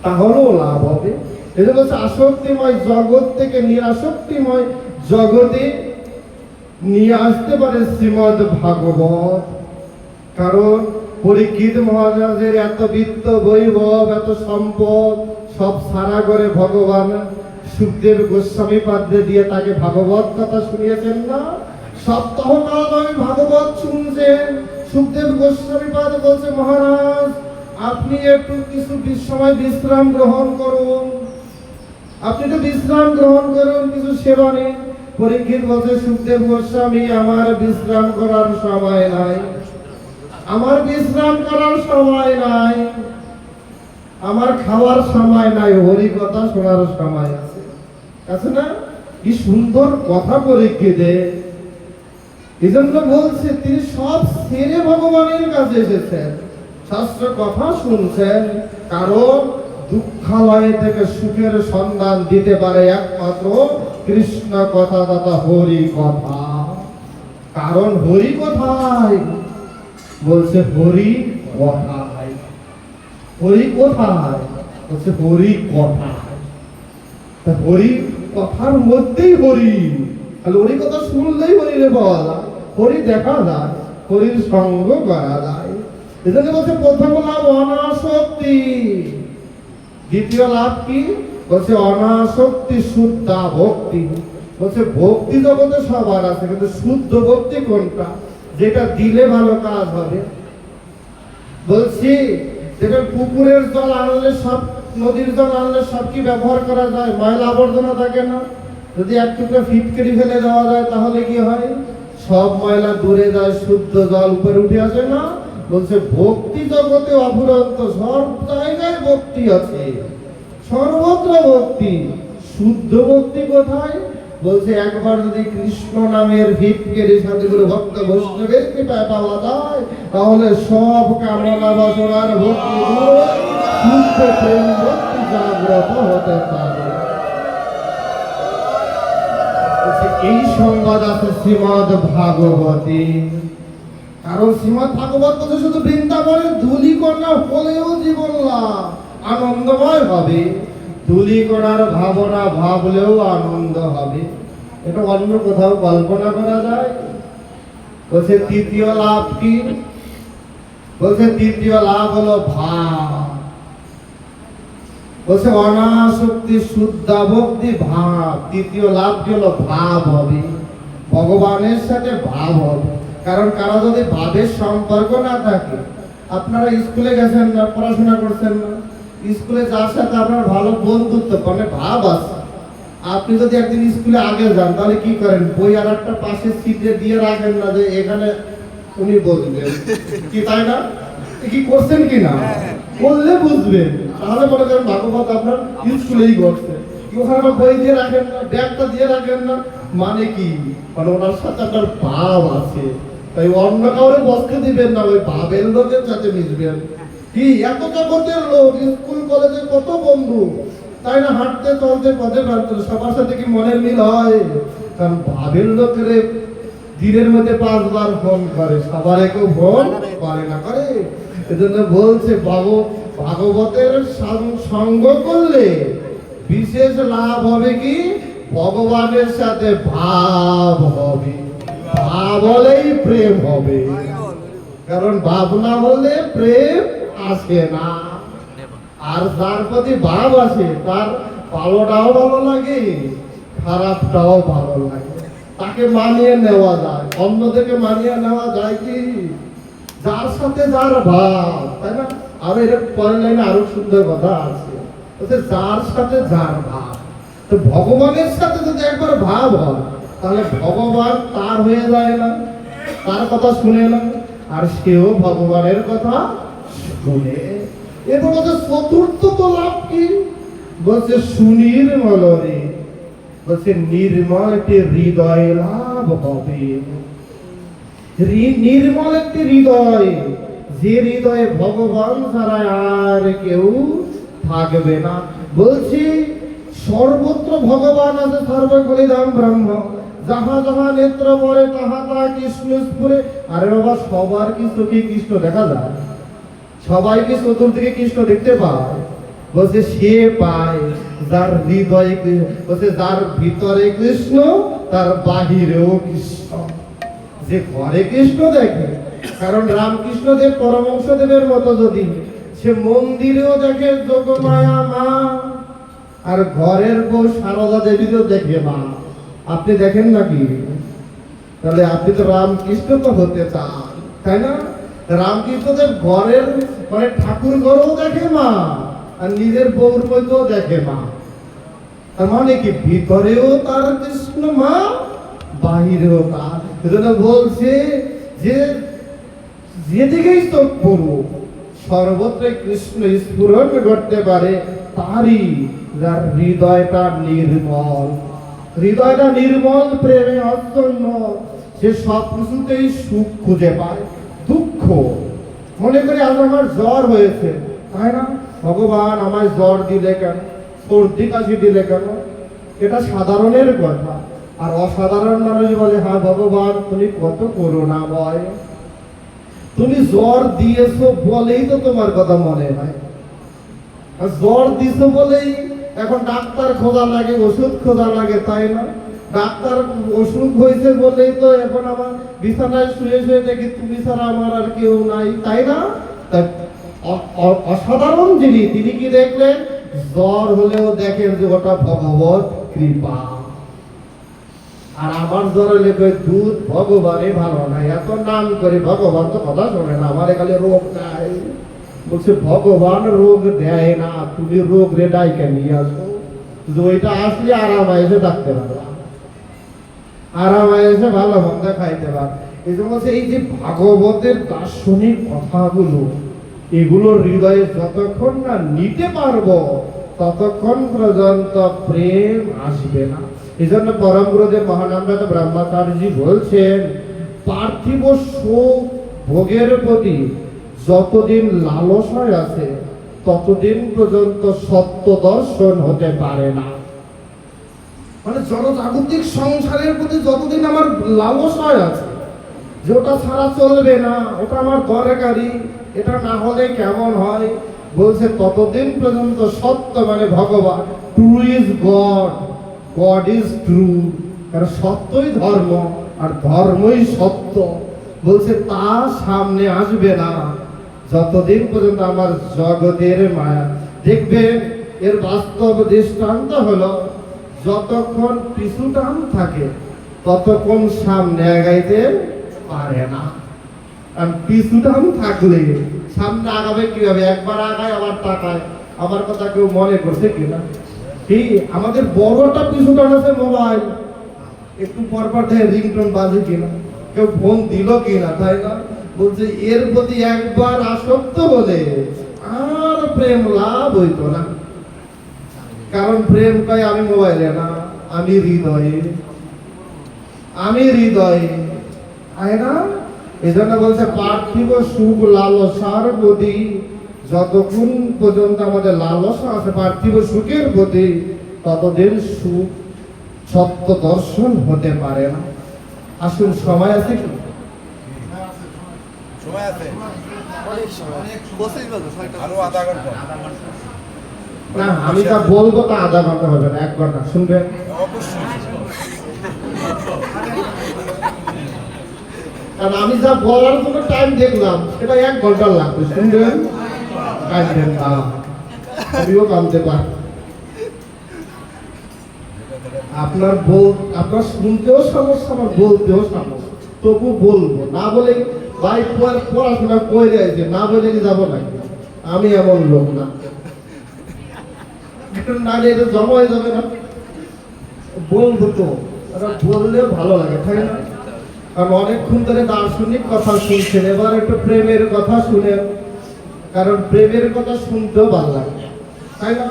তাহলেও লাভ হবে। এই জন্য আসক্তিময় জগৎ থেকে নিরাসক্তিময় জগতে নিয়ে আসতে পারে শ্রীমদ্ ভাগবত। কারণ পরীক্ষিত মহারাজের এত বিত্ত বৈভব, এত সম্পদ সব সারা করে ভগবান সুখদেব গোস্বামী পাদ্রে দিয়ে তাকে ভাগবত কথা শুনিয়েছেন না? সপ্তাহকাল আমি ভাগবত শুনছেন। সুখদেব গোস্বামী পাদ বলছে, মহারাজ আপনি একটু কিছু সময় বিশ্রাম গ্রহণ করুন, আপনি তো বিশ্রাম গ্রহণ করুন, কিছু সেবা নিন। পরীক্ষিত বলছে, সুখদেব গোস্বামী আমার বিশ্রাম করার সময় নাই, আমার বিশ্রাম করার সময় নাই, আমার খাওয়ার সময় নাই, হরি কথা শোনার সময় আছে, আছে না? কি সুন্দর কথা পরীক্ষিতে। এই জন্য বলছে তিনি সব ছেড়ে ভগবানের কাছে এসেছেন, শাস্ত্র কথা শুনছেন। কারণ দুঃখালয় থেকে সুখের সন্ধান দিতে পারে একমাত্র কৃষ্ণ কথা তথা হরি কথা। কারণ হরি কথায় বলছে, হরি কথায়, হরি কোথায় বলছে, হরি কথায়। হরি কথার মধ্যেই হরি, তাহলে হরি কথা শুনলেই হরিরে পাওয়া যায়, হরি দেখা যায়, হরির সঙ্গ করা যায়। এজন্য বলছে প্রথম লাভ অনাসক্তি, দ্বিতীয় লাভ কি? বলছে অনাসক্তি শুদ্ধা ভক্তি। বলছে ভক্তি জগতে সবার আছে, কিন্তু শুদ্ধ ভক্তি কোনটা? যেটা দিলে ভালো কাজ হবে। বলছি যেটা পুকুরের জল আনলে সব, নদীর জল আনলে সব কি ব্যবহার করা যায়? ময়লা আবর্জনা থাকে না? যদি এক টুকরা ফিটকিরি ফেলে দেওয়া যায় তাহলে কি হয়? সব ময়লা দূরে যায়, শুদ্ধ জল উপরে উঠে আসে না? বলছে ভক্তি জগতে অফুরন্ত, সব জায়গায় ভক্তি আছে, সর্বত্র ভক্তি। শুদ্ধ ভক্তি কোথায়? বলছে একবার যদি কৃষ্ণ নামের ভিতকের সাথে করে ভক্ত বৈষ্ণবের কৃপায় পাওয়া যায়, তাহলে সব কামনা বাসনার ভক্তি দূর, শুদ্ধ প্রেম ভক্তি জাগ্রত হতে পারে। এই সংবাদ আছে শ্রীমদ্ ভাগবতী। কারণ শ্রীমদ্ ভাগবত বলছে শুধু বৃন্দাবনের ধূলিকণা হলেও জীবন লাভ আনন্দময় হবে, ধূলিকণার ভাবনা ভাবলেও আনন্দ হবে। এটা অন্য কোথাও কল্পনা করা যায়? বলছে তৃতীয় লাভ কি? বলছে তৃতীয় লাভ হলো ভাব। বলছে অনাসক্তি শুদ্ধা ভক্তি ভাব। তৃতীয় লাভ কি হলো? ভাব হবে, ভগবানের সাথে ভাব হবে। কারণ কারো যদি ভাবের সম্পর্ক না থাকে, আপনারা স্কুলে গেছেন না, পড়াশোনা করছেন না, স্কুলে যার সাথে আপনার ভালো বন্ধুত্ব মানে ভাব আছে, আপনি যদি একদিন স্কুলে আগে যান তাহলে কি করেন? বই আর একটা পাশে সিটে দিয়ে রাখেন না যে এখানে উনি বসবেন, কি তাই না? কি করছেন কি না বললে বুঝবেন, তাহলে মনে করেন ভাগবত আপনার স্কুলেই ঘটছে। ওখানে বই দিয়ে রাখেন না, ব্যাগটা দিয়ে রাখেন না, মানে কি? মানে ওনার সাথে আপনার ভাব আছে, তাই অন্য কাউরে বসতে দিবেন না, ওই ভাবের লোকের সাথে মিশবেন। কি এত জগতের লোক, স্কুল কলেজে কত বন্ধু, তাই না? হাঁটতে চলতে পথে ঘাটতে সবার সাথে কি মনের মিল হয়? কারণ ভাবের লোকের দিনের মধ্যে 5 বার ফোন করে, সবার কেউ ফোন করে না, করে। এজন্য বলছে ভাগবতের সঙ্গ করলে বিশেষ লাভ হবে কি, ভগবানের সাথে ভাব হবে, ভাব হলেই প্রেম হবে। কারণ ভাব না হলে প্রেম আসে না। আর যার প্রতি ভাব আসে তার ভালোটাও ভালো লাগে, খারাপটাও ভালো লাগে, তাকে মানিয়ে নেওয়া যায়। অন্যদেরকে মানিয়ে নেওয়া যায় কি, যার সাথে যার ভাব, তাই না? আর এটা পরের লাইনে আরো সুন্দর কথা আছে, যার সাথে যার ভাব। তো ভগবানের সাথে যদি একবার ভাব হয় তাহলে ভগবান তার হয়ে যায় না, তার কথা শুনে না, আর সেও ভগবানের কথা শুনে। এরপর বলছে চতুর্থ তো লাভ কি, বলছে সুনির্মল রে, বলছে নির্মল একটি হৃদয় লাভ হবে। নির্মল একটি হৃদয়, যে হৃদয়ে ভগবান ছাড়া আর কেউ থাকবে না। বলছি সর্বত্র ভগবান আছে, সর্বকলিদাম ব্রহ্ম, যাহা যাহা নেত্র পরে তাহা তাহা কৃষ্ণ স্ফুরে। আরে বাবা, সবার কি চোখে কৃষ্ণ দেখা যায়? সবাই কি চতুর্দিকে কৃষ্ণ দেখতে পায়? বলছে সে পায় যার হৃদয়ে, বলছে যার ভিতরে কৃষ্ণ তার বাহিরেও কৃষ্ণ। যে ঘরে কৃষ্ণ দেখে, কারণ রামকৃষ্ণদেব পরমহংসদেবের মতো যদি সে মন্দিরেও দেখে যোগমায়া মা, আর ঘরের বউ সারদা দেবীরও দেখে মা, আপনি দেখেন নাকি? তাহলে আপনি তো রামকৃষ্ণ তো হতে চান, তাই না? রামকৃষ্ণদেব ঘরের মানে ঠাকুর ঘরেও দেখে মা, আর নিজের বউর মধ্যেও দেখে মা। তার মানে কি, ভিতরেও তার কৃষ্ণ মা, বাহিরেও তার। এজন্য বলছে যে যেদিকেই চোখ পড়ব সর্বত্র কৃষ্ণ স্ফুরণ করতে পারে, তারই যার হৃদয়টা নির্মল। হৃদয়টা নির্মল, প্রেমে অত্যন্ন, সে সব কিছুতেই সুখ খুঁজে পায়। দুঃখ মনে করি আজ আমার জ্বর হয়েছে, তাই না? ভগবান আমায় জ্বর দিলে কেন, সর্দি কাশি দিলে কেন? এটা সাধারণের কথা। আর অসাধারণ মানুষ বলে, হ্যাঁ ভগবান তুমি কত করুণাময়, তুমি জ্বর দিয়েছো বলেই তো তোমার কথা মনে হয়। আর জ্বর দিছো বলেই এখন ডাক্তার খোঁজা লাগে, ওষুধ খোঁজা লাগে, তাই না? ডাক্তার অসুখ হয়েছে বলেই তো এখন আমার বিছানায় শুয়ে শুয়ে দেখি তুমি ছাড়া আমার আর কেউ নাই, তাই না? অসাধারণ যিনি, তিনি কি দেখলেন? জ্বর হলেও দেখেন যে ওটা ভগবত কৃপা। আর আমার জ্বর হলে দুধ ভগবানই ভালো নাই, এত নাম করে ভগবান তো কথা শোনে না, আমার খালি রোগ নাই। বলছে ভগবান রোগ দেয় না, তুমি রোগ রে ডাইকে নিয়ে আসো, ওইটা আসলে আরাম এসে ডাকতে পারবা, আরাম এসে ভালো মন্দ খাইতে পার। এই জন্য এই যে ভাগবতের দার্শনিক কথাগুলো, এগুলো হৃদয়ে যতক্ষণ না নিতে পারবো ততক্ষণ পর্যন্ত প্রেম আসবে না। এই জন্য পরম গুরুদেব মহানন্দ ব্রহ্মাচার্যজি বলছেন, পার্থিব সুখ ভোগের প্রতি যতদিন লালসায় আছে ততদিন পর্যন্ত সত্য দর্শন হতে পারে না। মানে জনজাগতিক সংসারের প্রতি যতদিন আমার লালসায় আছে যে ওটা ছাড়া চলবে না, ওটা আমার দরকারি, এটা না হলে কেমন হয়, বলছে ততদিন পর্যন্ত সত্য মানে ভগবান, true is god, god is true, কারণ সত্যই ধর্ম আর ধর্মই সত্য, বলছে তা সামনে আসবে না যতদিন পর্যন্ত আমার জগতের মায়া। দেখবেন এর বাস্তব দৃষ্টান্ত হলো, যতক্ষণ পিছু টান থাকে ততক্ষণ সামনে আগাইতে পারে না। আর পিছু টান থাকলে সামনে আগাবে কিভাবে? একবার আগায় আবার তাকায়, আমার কথা কেউ মনে করছে কিনা? কি আমাদের বড়টা পিছু টান আছে মোবাইল, একটু পরপর দেখে রিংটোন বাজে কিনা, কেউ ফোন দিল কিনা, তাই না? বলছে এর প্রতি একবার আসক্ত হলে আর প্রেম লাভ হইতো না। কারণ প্রেম কয় আমি মোবাইলে না, আমি হৃদয়ে, আমি হৃদয়ে, তাই না? এই জন্য বলছে পার্থিব সুখ লালসার প্রতি যতক্ষণ পর্যন্ত আমাদের লালসা আছে পার্থিব সুখের প্রতি, ততদিন সুখ সত্য দর্শন হতে পারে না। আসুন, সময় আছে কি? সময় আছে। না, আমি যা বলবো তা আধা ঘন্টা হবে না, 1 ঘন্টা শুনবেন। কারণ আমি যা বলার জন্য টাইম দেখলাম সেটা 1 ঘন্টা লাগবে, শুনবেন। টাইম দেন না, আমিও কামতে পারি। আপনার শুনতেও সমস্যা, আমার বলতেও সমস্যা, তবু বলবো। না বলে ভাই পড়াশোনা করে যাইছে, না বলে কি যাবো নাকি? আমি এমন লোক না, না এটা জমা হয়ে যাবে না। বলবো তো, বললে ভালো লাগে, তাই না? কারণ অনেকক্ষণ ধরে দার্শনিক কথা শুনছেন, এবার একটু প্রেমের কথা শুনেন, কারণ প্রেমের কথা শুনতেও ভালো লাগে, তাই না?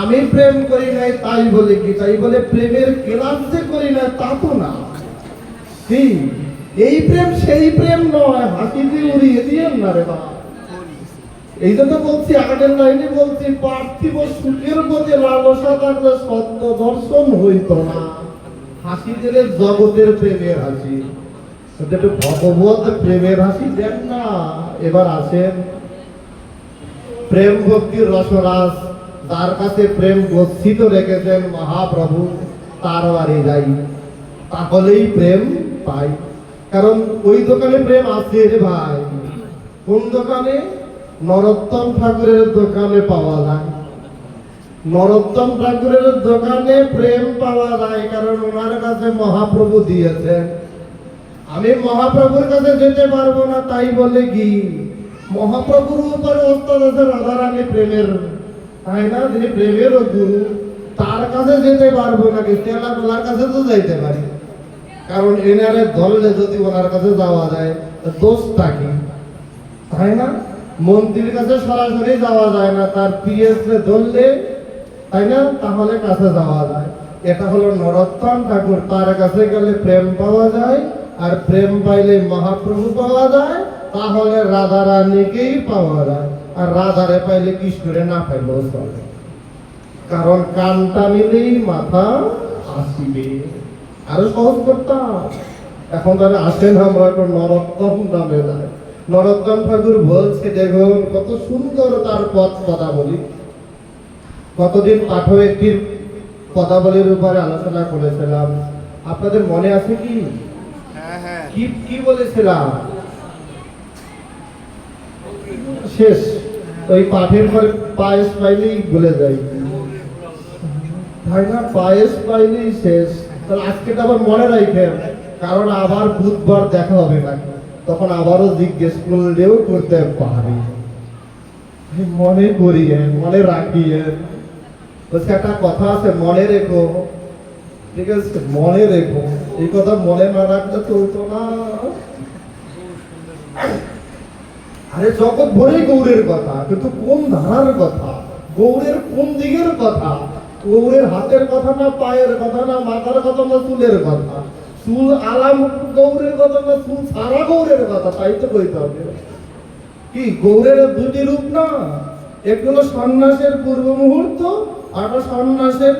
আমি প্রেম করি নাই তাই বলে কি, তাই বলে প্রেমের ক্লাস যে করি না তা তো না। এই প্রেম সেই প্রেম নয়, হাসি দিয়ে উড়িয়ে দিয়েন না রে বাবা। এই জন্য বলছি, আগের লাইনে বলছি, পার্থিব সুখের প্রতি লালসা থাকলে সত্য দর্শন হইত না। হাসি দিলে জগতের প্রেমের হাসি, একটু ভগবত প্রেমের হাসি দেন না। এবার আসেন প্রেম ভক্তির রসরাস, তার কাছে প্রেম গচ্ছিত রেখেছেন মহাপ্রভু, তার বাড়ি যাই, তাহলেই প্রেম পাই। কারণ ওই দোকানে প্রেম আছে রে ভাই। কোন দোকানে? নরোত্তম ঠাকুরের দোকানে পাওয়া যায়। নরোত্তম ঠাকুরের দোকানে প্রেম পাওয়া যায়, কারণ ওনার কাছে মহাপ্রভু দিয়েছেন। আমি মহাপ্রভুর কাছে যেতে পারবো না তাই বলে কি? মহাপ্রভুর উপরে ওস্তাদ আছে রাধারানী প্রেমের, তাই না? যিনি প্রেমের গুরু, তার কাছে যেতে পারবো নাকি? তেলার কাছে তো যাইতে পারি, কারণ এনারে ধরলে যদি ওনার কাছে যাওয়া যায় দোষটা কি, তাই না? মন্ত্রীর কাছে সরাসরি যাওয়া যায় না, তার পিএসে ধরলে, তাই না, তাহলে কাছে যাওয়া যায়। এটা হলো নরোত্তম ঠাকুর, তার কাছে গেলে প্রেম পাওয়া যায়, আর প্রেম পাইলে মহাপ্রভু পাওয়া যায়, তাহলে রাধা রানীকেই পাওয়া যায়। আর রাধারে পাইলে কৃষ্ণরে না পাইলেও চলে, কারণ কানটা মিলেই মাথা আসিবে। আরো সহজ করতাম, এখন তাহলে আসেন আমরা একটু নরোত্তম নামে যায়। নরোত্তম ঠাকুর বলছে, দেখুন কত সুন্দর তার পদাবলী। কতদিন পাঠক একটির পদাবলীর উপরে আলোচনা করেছিলাম, আপনাদের মনে আছে কি? কি বলেছিলাম? শেষ ওই পাঠের পরে পায়েস পাইলেই বলে যাই, তাই না? পায়েস পাইলেই শেষ। তাহলে আজকে তো আবার মনে রাখেন, কারণ আবার বুধবার দেখা হবে না, তখন আবারও জিজ্ঞেস করলেও করতে পারি। মনে করিয়ে, মনে রাখিয়ে। বলছে একটা কথা আছে, মনে রেখো, ঠিক আছে? মনে রেখো, এই কথা মনে না রাখলে চলতো না। আরে জগৎ ভরেই গৌরের কথা, কিন্তু কোন ধারার কথা, গৌরের কোন দিকের কথা? গৌরের হাতের কথা না, পায়ের কথা না, মাথার কথা না, চুলের কথা? চুল আলাম গৌরের কথা না, চুল সারা গৌরের কথা? তাই তো কইতে হবে। কি গৌরের দুটি রূপ না? এক হলো সন্ন্যাসের পূর্ব মুহূর্ত, আর সন্ন্যাসের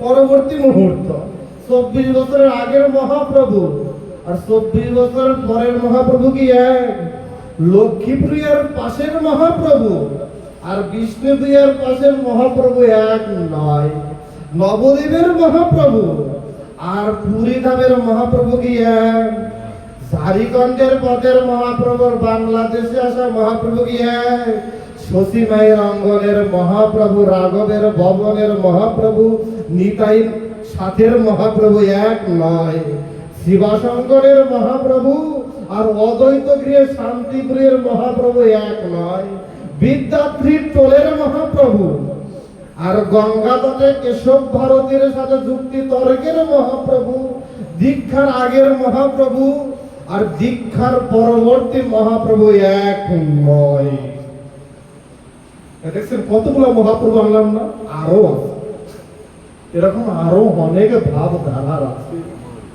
পরবর্তী মুহূর্ত। 24 বছরের আগের মহাপ্রভু আর 24 বছরের পরের মহাপ্রভু কি এক? লক্ষ্মীপ্রিয়ার পাশের মহাপ্রভু আর বিষ্ণুপ্রিয়ার পাশের মহাপ্রভু এক নয়। নবদ্বীপের মহাপ্রভু আর পুরী ধামের মহাপ্রভু কি এক? ঝাড়িখণ্ডের পথের মহাপ্রভু, বাংলাদেশে আসা মহাপ্রভু কি এক? শশীমায়ের অঙ্গনের মহাপ্রভু, রাঘবের ভবনের মহাপ্রভু, নিতাই সাথের মহাপ্রভু এক নয়। শিবাশঙ্করের মহাপ্রভু আর অদ্বৈত গৃহে শান্তিপুরের মহাপ্রভু এক নয়। বিদ্যাত্রীর টোলের মহাপ্রভু আর গঙ্গা তটে কেশব ভারতীর সাথে যুক্তি তর্কের মহাপ্রভু, দীক্ষার আগের মহাপ্রভু আর দীক্ষার পরবর্তী মহাপ্রভু এক নয়। দেখছেন কতগুলো মহাপ্রভু আনলাম না? আরো আছে, এরকম আরো অনেক ভাব ধারার আছে,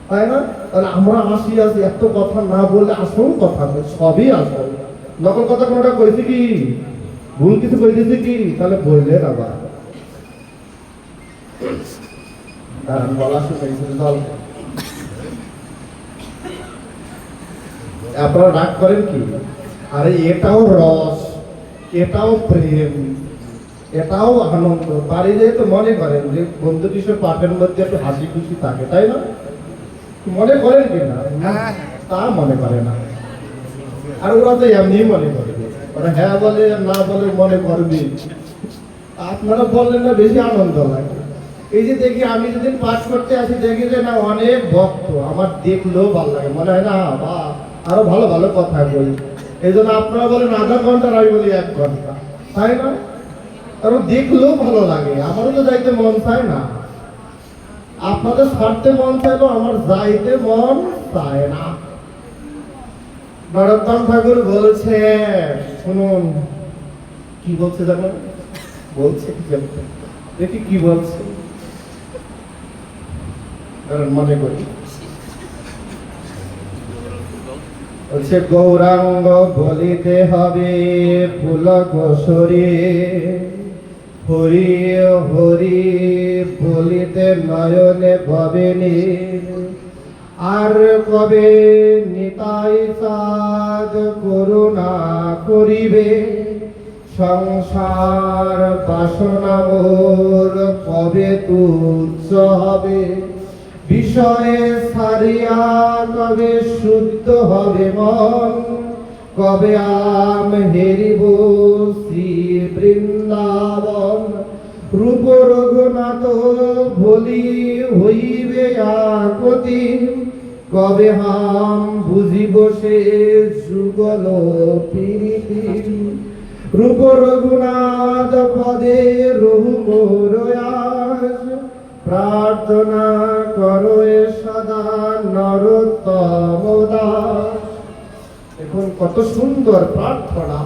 তাই না? তাহলে আমরা আসি এত কথা না বললে আসল কথা সবই আসল। নকল কথা কোনটা কইছি কি? ভুল কিছু কইতেছি কি? তাহলে বললেন আবার বলা শুনেছি। আপনারা রাগ করেন কি? আরে এটাও রস, এটাও প্রেম, এটাও আনন্দ। বাড়িতে তো মনে করেন যে বন্ধু কিশোর পাঠের মধ্যে একটু হাসি খুশি থাকে, তাই না? মনে করেন কিনা? তা মনে করে না। আর ওরা তো এমনি মনে করবে, ওরা হ্যাঁ বলে না বলে মনে করবে। আপনারা বললেন না বেশি আনন্দ লাগে। এই যে দেখি আমি যেদিন পাঠ করতে আসি দেখি যে না অনেক ভক্ত, আমার দেখলেও ভালো লাগে, মনে হয় না বা আরো ভালো ভালো কথা বলি। এই জন্য আপনারা বলেন আধা ঘন্টা, আমি বলি 1 ঘন্টা, তাই না? কারণ দেখলেও ভালো লাগে, আমারও তো যাইতে মন চায় না। আপনাদের ছাড়তে মন চাইলেও আমার যাইতে মন চায় না। নরোত্তম ঠাকুর বলছে, শুনুন কি বলছে জানো? বলছে দেখি কি বলছে, মনে করি। বলছে গৌরাঙ্গ বলিতে হবে ফুল গোসরে, হরি হরি বলিতে নয়নে ভবেনি, আর কবে নিতাই চাঁদ করুণা করিবে, সংসার বাসনা মোর কবে তুচ্ছ হবে, বিষয়ে সারিয়া কবে শুদ্ধ হবে মন, কবে আম হেরিব শ্রী বৃন্দাবন, রূপ রঘুনাথ বলি হইবে আকতি, কবে হাম বুঝিব সে যুগল প্রীতি, রূপ রঘুনাথ পদে রহু মোর আশ, প্রার্থনা করো সদা নরোত্তম দাস। এখন কত সুন্দর প্রার্থনা,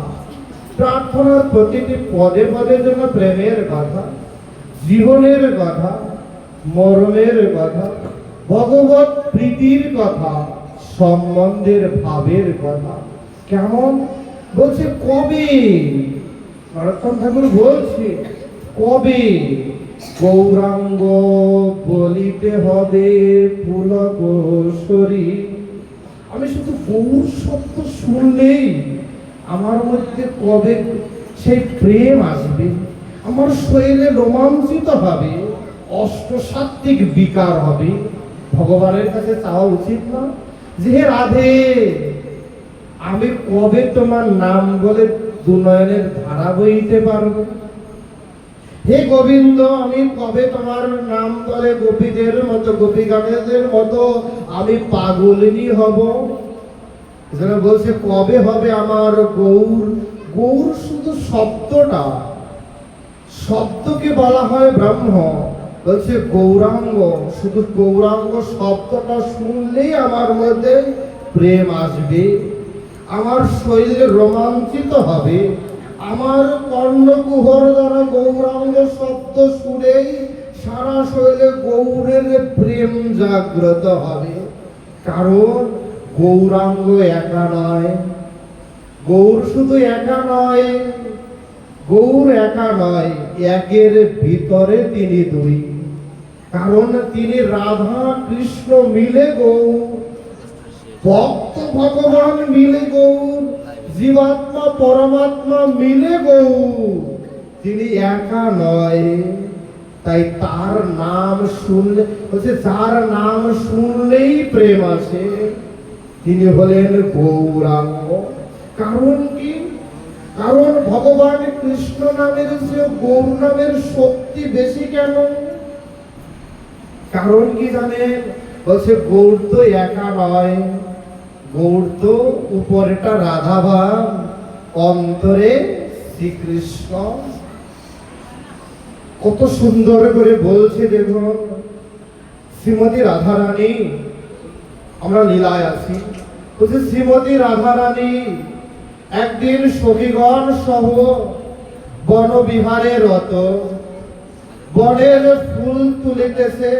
প্রার্থনার প্রতিটি পদে পদে যেন প্রেমের কথা, জীবনের কথা, মরণের কথা, ভগবত প্রীতির কথা, সম্বন্ধের ভাবের কথা। কেমন বলছে? কবে, নরোত্তম ঠাকুর বলছে কবে গৌরাঙ্গ বলিতে হবে ফুল গোসরি। আমি শুধু গৌর শব্দ শুনলেই আমার মধ্যে কবে সেই প্রেম আসবে, আমার শরীরে রোমাঞ্চিত হবে, অষ্টসাত্ত্বিক বিকার হবে। ভগবানের কাছে চাওয়া উচিত না যে হে রাধে, আমি কবে তোমার নাম বলে দুনয়নের ধারা বইতে পারবো? হে গোবিন্দ, আমি কবে তোমার নাম বলে গোপীদের মতো, গোপীগণের মতো আমি পাগলিনী হব? যারা বলছে কবে হবে আমার গৌর। গৌর শুধু শব্দটা, শব্দকে বলা হয় ব্রহ্ম। বলছে গৌরাঙ্গ, শুধু গৌরাঙ্গ শব্দটা শুনলেই আমার মধ্যে প্রেম আসবে, আমার শরীরে রোমাঞ্চিত হবে, আমার কর্ণকুহর দ্বারা গৌরাঙ্গ শব্দ শুনেই সারা শরীরে গৌরের প্রেম জাগ্রত হবে। কারণ গৌরাঙ্গ একা নয়, গৌর শুধু একা নয়, গৌর একা নয়, একের ভিতরে তিনি দুই। কারণ তিনি রাধা কৃষ্ণ মিলে গৌর, ভক্ত ভগবান মিলে গৌর, জীবাত্মা পরমাত্মা মিলে গৌর। তিনি একা নয়, তাই তার নাম শুনলে, বলছে যার নাম শুনলেই প্রেম আসে, তিনি হলেন গৌরাঙ্গ। কারণ কি? কারণ ভগবান কৃষ্ণ নামের চেয়ে গৌর নামের শক্তি বেশি। কেন? কারণ কি জানেন? বলছে গৌর তো একা নয়, গৌর তো উপরেটা রাধা ভাব, অন্তরে শ্রীকৃষ্ণ। কত সুন্দর করে বলছে দেখুন। শ্রীমতী রাধারানী, আমরা লীলায় আছি, বলছে শ্রীমতী রাধারানী একদিন সখীগণ সহ বনবিহারে রত, বনের ফুল তুলিতেছে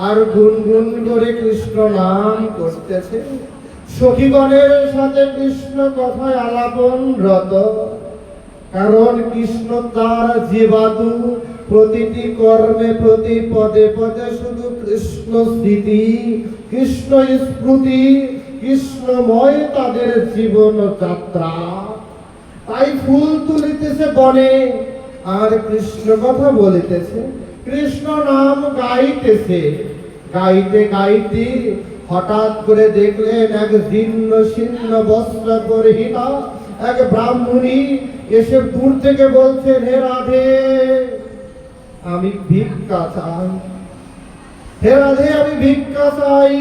আর গুনগুন করে কৃষ্ণ নাম করতেছে। সখীগণের সাথে কৃষ্ণ কথায় আলাপন রত, কারণ কৃষ্ণ তার জীবাদু, প্রতিটি কর্মে প্রতি পদে পদে শুধু কৃষ্ণ স্মৃতি, কৃষ্ণ স্মৃতি, কৃষ্ণময় তাদের জীবন যাত্রা। তাই ফুল তুলিতেছে বনে আর কৃষ্ণ কথা বলিতেছে, কৃষ্ণ নাম গাইতেছে। গাইতে গাইতে হঠাৎ করে দেখলেন এক জীর্ণ শীর্ণ বস্ত্র পরিহিতা এক ব্রাহ্মণী এসে দূর থেকে বলছেন, হে রাধে, আমি ভিক্ষা চাই। হে রাধে, আমি ভিক্ষা চাই।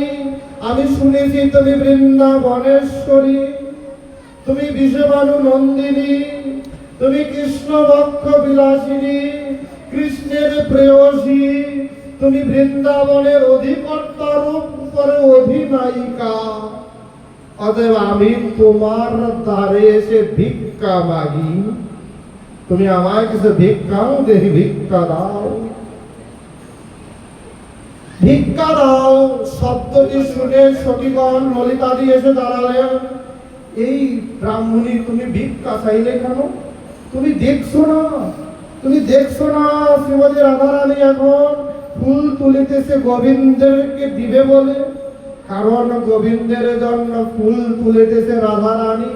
আমি শুনেছি তুমি বৃন্দাবনেশ্বরী, তুমি বিষবাণু নন্দিনী, তুমি কৃষ্ণ বক্ষ বিলাসিনী, কৃষ্ণের প্রেয়সী, তুমি বৃন্দাবনের অধিকর্তা রূপ করে অধিনায়িকা। অতএব আমি তোমার দ্বারে এসে ভিক্ষা মাগি। তুমি আমায় কিছু ভিক্ষাও দেখি, ভিক্ষা দাও, ভিক্ষা দাও। শব্দটি শুনে সখীগণ ললিতাদি এসে দাঁড়ালেন। এই ব্রাহ্মণী, তুমি ভিক্ষা চাইলে কেন? তুমি দেখছো না, তুমি দেখছো না শ্রীমতী রাধারানী এখন ফুল তুলিতেছে গোবিন্দেরকে দিবে বলে। কারণ গোবিন্দের জন্য ফুল তুলিতেছে রাধারানী।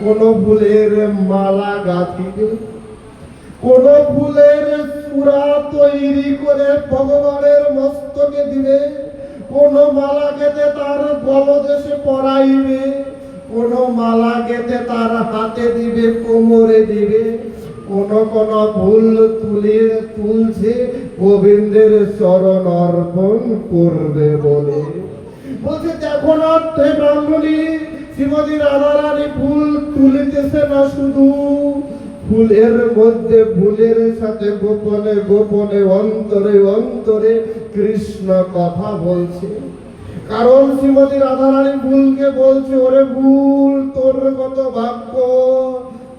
কোন ফুলের মালা গাঁথিবে, কোন ফুলের চূড়া তৈরি করে ভগবানের মস্তকে দিবে, কোন মালা গেঁথে তার গলদেশে পরাইবে, কোন মালা গেঁথে তার হাতে দিবে, কোমরে দিবে। কোন কোন ফুল তুলছে গোবিন্দের চরণ অর্পণ করবে বলে। বলছে, দেখো না হে ব্রাহ্মণী, শ্রীমতী রাধারানী ফুল তুলিতেছে না, শুধু ফুলের মধ্যে ফুলের সাথে গোপনে গোপনে অন্তরে অন্তরে কৃষ্ণ কথা বলছে। কারণ শ্রীমতী রাধারানী ফুলকে বলছে, ওরে ফুল, তোর কত ভাগ্য,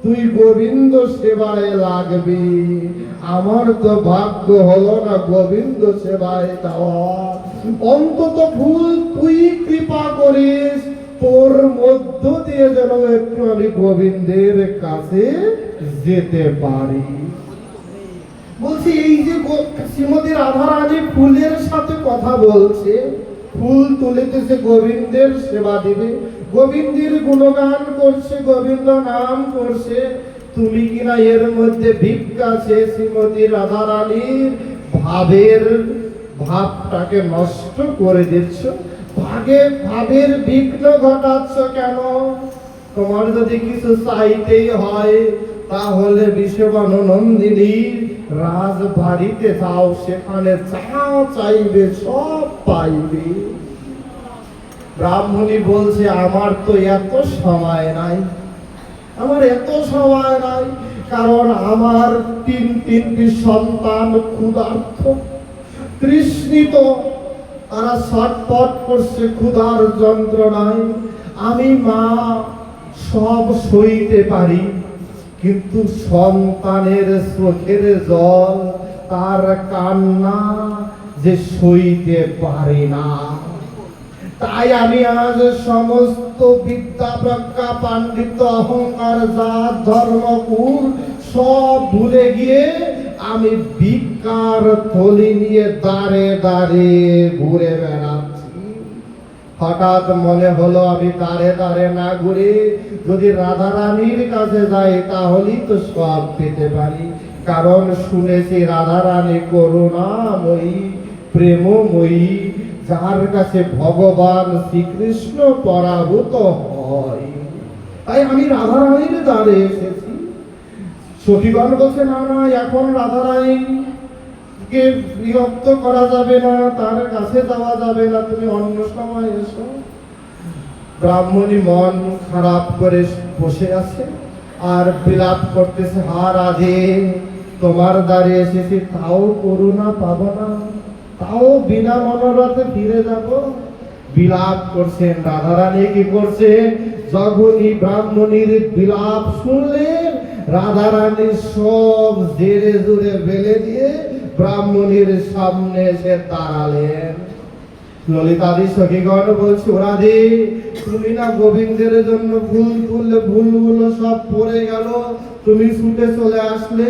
তুই গোবিন্দ সেবায় লাগবি। আমার তো ভাগ্য হলো না গোবিন্দ সেবায় যাওয়া। অন্তত ফুল তুই কৃপা করিস, তোর মধ্য দিয়ে যেন একটু আমি গোবিন্দের কাছে যেতে পারি। বলছি, এই যে শ্রীমতী রাধারানী ফুলের সাথে কথা বলছে, ফুল তুলিতেছে গোবিন্দের সেবা দিবে, গোবিন্দের গুণগান করছে, গোবিন্দ নাম করছে। তুমি কিনা এর মধ্যে ভিক্ষা আছে শ্রীমতী রাধারানীর ভাবটাকে নষ্ট করে দিচ্ছ, ভাবের বিঘ্ন ঘটাচ্ছ কেন? তোমার যদি কিছু চাইতেই হয় তাহলে বিষবাণু নন্দিনী রাজবাড়িতে যাও, সেখানে যা চাইবে সব পাইবে। ব্রাহ্মণী বলছে, আমার তো এত সময় নাই, আমার এত সময় নাই। কারণ আমার তিনটি সন্তান ক্ষুধার্ত তৃষ্ণিত, তারা ছটফট করছে ক্ষুধার যন্ত্রণায়। আমি মা সব সইতে পারি, কিন্তু সন্তানের চোখের জল, তার কান্না যে সইতে পারি না। তাই আমি আজ সমস্ত বিদ্যা প্রজ্ঞা পাণ্ডিত্য অহংকার জাত ধর্মকুল সব ভুলে গিয়ে আমি ভিক্ষার থলি নিয়ে দাঁড়ে দাঁড়ে ঘুরে বেড়াচ্ছি। হঠাৎ মনে হলো, আমি দাঁড়ে দাঁড়ে না ঘুরে যদি রাধারানীর কাছে যাই তাহলেই তো সব পেতে পারি। কারণ শুনেছি রাধারানী করুণাময়ী, প্রেমময়ী, যার কাছে ভগবান শ্রীকৃষ্ণ পরাভূত হয়। তাই আমি রাধারানীর দ্বারে এসেছি। সখীগণ বলছে, না না, এখন রাধারানীকে বিরক্ত করা যাবে না, তার কাছে যাওয়া যাবে না, তুমি অন্য সময় এসো। ব্রাহ্মণী মন খারাপ করে বসে আছে আর বিলাপ করতেছে, হা রাধে, তোমার দ্বারে এসেছি, তাও করুণা পাবো না, তাও বিনা মনোরথে ফিরে যাব। বিলাপ করছেন। রাধারানী কি করছেন? যখনই ব্রাহ্মণীর বিলাপ শুনলেন, রাধারানী সব জেরে জুড়ে ফেলে দিয়ে ব্রাহ্মণীর সামনে এসে দাঁড়ালেন। ললিতাদি সখীগণ বলছে, রাধে, তুমি না গোবিন্দের জন্য ফুল তুললে, ফুলগুলো সব পড়ে গেল, তুমি ছুটে চলে আসলে।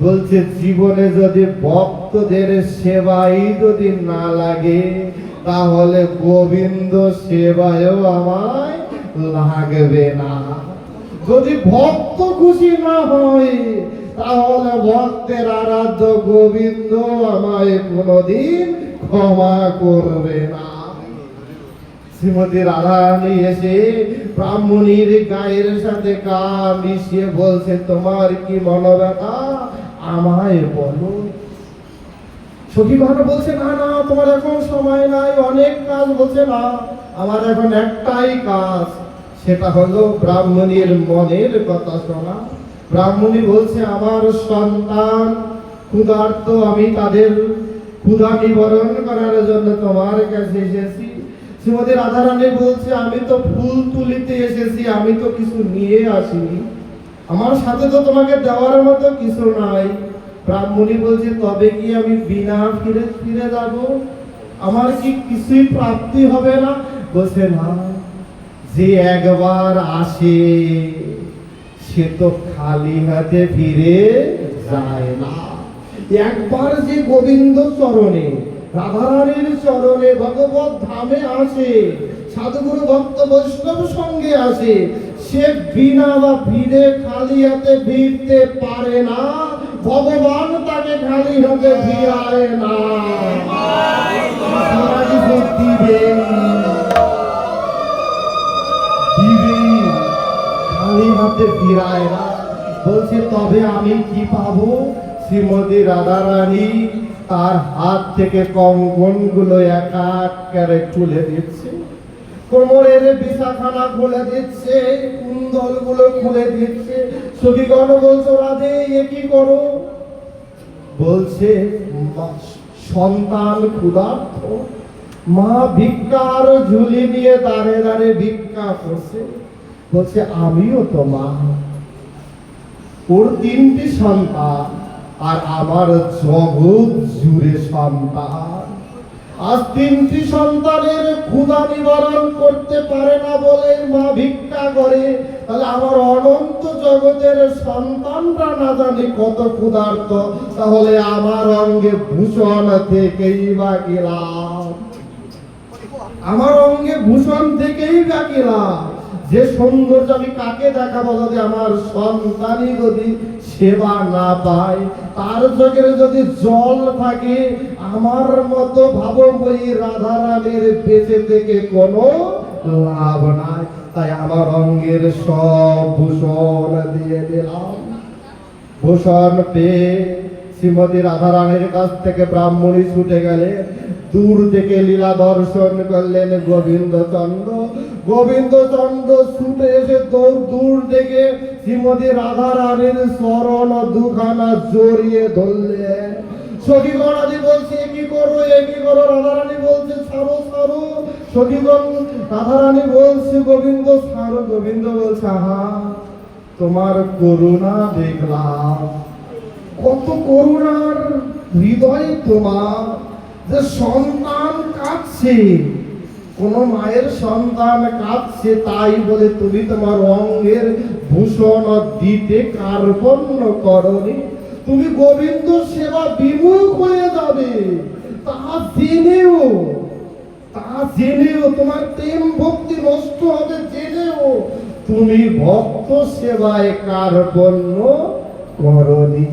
বলছে, জীবনে যদি ভক্তদের সেবাই যদি না লাগে তাহলে গোবিন্দ সেবায়ও আমায় লাগবে না। যদি ভক্ত খুশি না হয় তাহলে ভক্তের আরাধ্য গোবিন্দ আমায় কোনদিন ক্ষমা করবে না। শ্রীমতী রাধারানী এসে ব্রাহ্মণীর গায়ের সাথে গা মিশিয়ে বলছে, তোমার কি মনোব্যথা আমায় বলো। সখীগণ বলছে, না না, তোমার এখন সময় নাই, অনেক কাজ। বলছে, না, আমার এখন একটাই কাজ, সেটা হলো ব্রাহ্মণীর মনের কথা শোনা। ব্রাহ্মণী বলছে, আমার সন্তান ক্ষুধার্ত, আমি তাদের ক্ষুধা নিবারণ করার জন্য তোমার কাছে এসেছি। শ্রীমতী রাধারানী বলছে, আমি তো ফুল তুলিতে এসেছি, আমি তো কিছু নিয়ে আসিনি, আমার সাথে তো তোমাকে দেওয়ার মতো কিছু নাই। ব্রাহ্মণী বলছে, তবে কি আমি বিনা ফিরে ফিরে যাব? আমার কি কিছুই প্রাপ্তি হবে না? বলছে, না, যে একবার আসে সে তো খালি হাতে ফিরে যায় না। একবার যে গোবিন্দ চরণে, রাধারানীর চরণে, ভগবত ধামে আসে, সাধুগুরু ভক্ত বৈষ্ণব সঙ্গে আসে, সে বিনা বা ভিড়ে খালি হাতে ভিড়তে পারে না। ভগবান তাকে খালি হাতে ফিরায় না। খালি হাতে ফিরায় না। বলছে, তবে আমি কি পাবো? শ্রীমতী রাধারানী তার হাত থেকে কঙ্কন গুলো এক এক করে খুলে দিচ্ছে, কোমরের বিছাখানা খুলে দিচ্ছে, কুণ্ডল গুলো খুলে দিচ্ছে। সখীগণ বলছো, রাধে এ কি করো? বলছে, সন্তান ক্ষুধার্ত, মা ভিক্ষার ঝুলি নিয়ে দাঁড়ে দাঁড়ে ভিক্ষা করছে। বলছে, আমিও তো মা, ওর 3টি সন্তান আর আমার জগৎ জুড়ে সন্তান। আজ 3টি সন্তানের ক্ষুধা নিবারণ করতে পারে না বলে মা ভিক্ষা করে, তাহলে আমার অনন্ত জগতের সন্তানরা না জানি কত ক্ষুধার্ত। তাহলে আমার অঙ্গে ভূষণ থেকেই বা কি লাভ? আমার অঙ্গে ভূষণ থেকেই বা কি লাভ? যে সৌন্দর্য আমি কাকে দেখাবো যদি আমার সন্তানই যদি সেবা না পায়? তার চোখের যদি জল থাকে, আমার মতো ভাবময়ী রাধারানীর বেঁচে থেকে কোনো লাভ নাই। তাই আমার অঙ্গের সব ভূষণ দিয়ে দিলাম। ভূষণ পেয়ে শ্রীমতী রাধারানীর কাছ থেকে ব্রাহ্মণী ছুটে গেলে, দূর থেকে লীলা দর্শন করলেন গোবিন্দচন্দ্র। গোবিন্দচন্দ্র ছুটে এসে দূর থেকে শ্রীমতী রাধারানীর চরণ দুখানা জড়িয়ে ধরলেন। সখীগণাদি বলছে, কি করো, এ কি করো? রাধারানী বলছে, ছাড়ো ছাড়ো। সখীগণ, রাধারানী বলছে, গোবিন্দ ছাড়ো। গোবিন্দ বলছে, আহা, তোমার করুণা দেখলাম, কত করুণার হৃদয় তোমার, যে সন্তান কাঁদছে, কোন মায়ের সন্তান কাঁদছে, তাই বলে তুমি তোমার অঙ্গের ভূষণ দিতে কার্পণ্য করনি। তুমি গোবিন্দ সেবা বিমুখ হয়ে যাবে, তা জেনেও তোমার প্রেম ভক্তি নষ্ট হবে, জেনেও তুমি ভক্ত সেবায় কার্পণ্য করনি।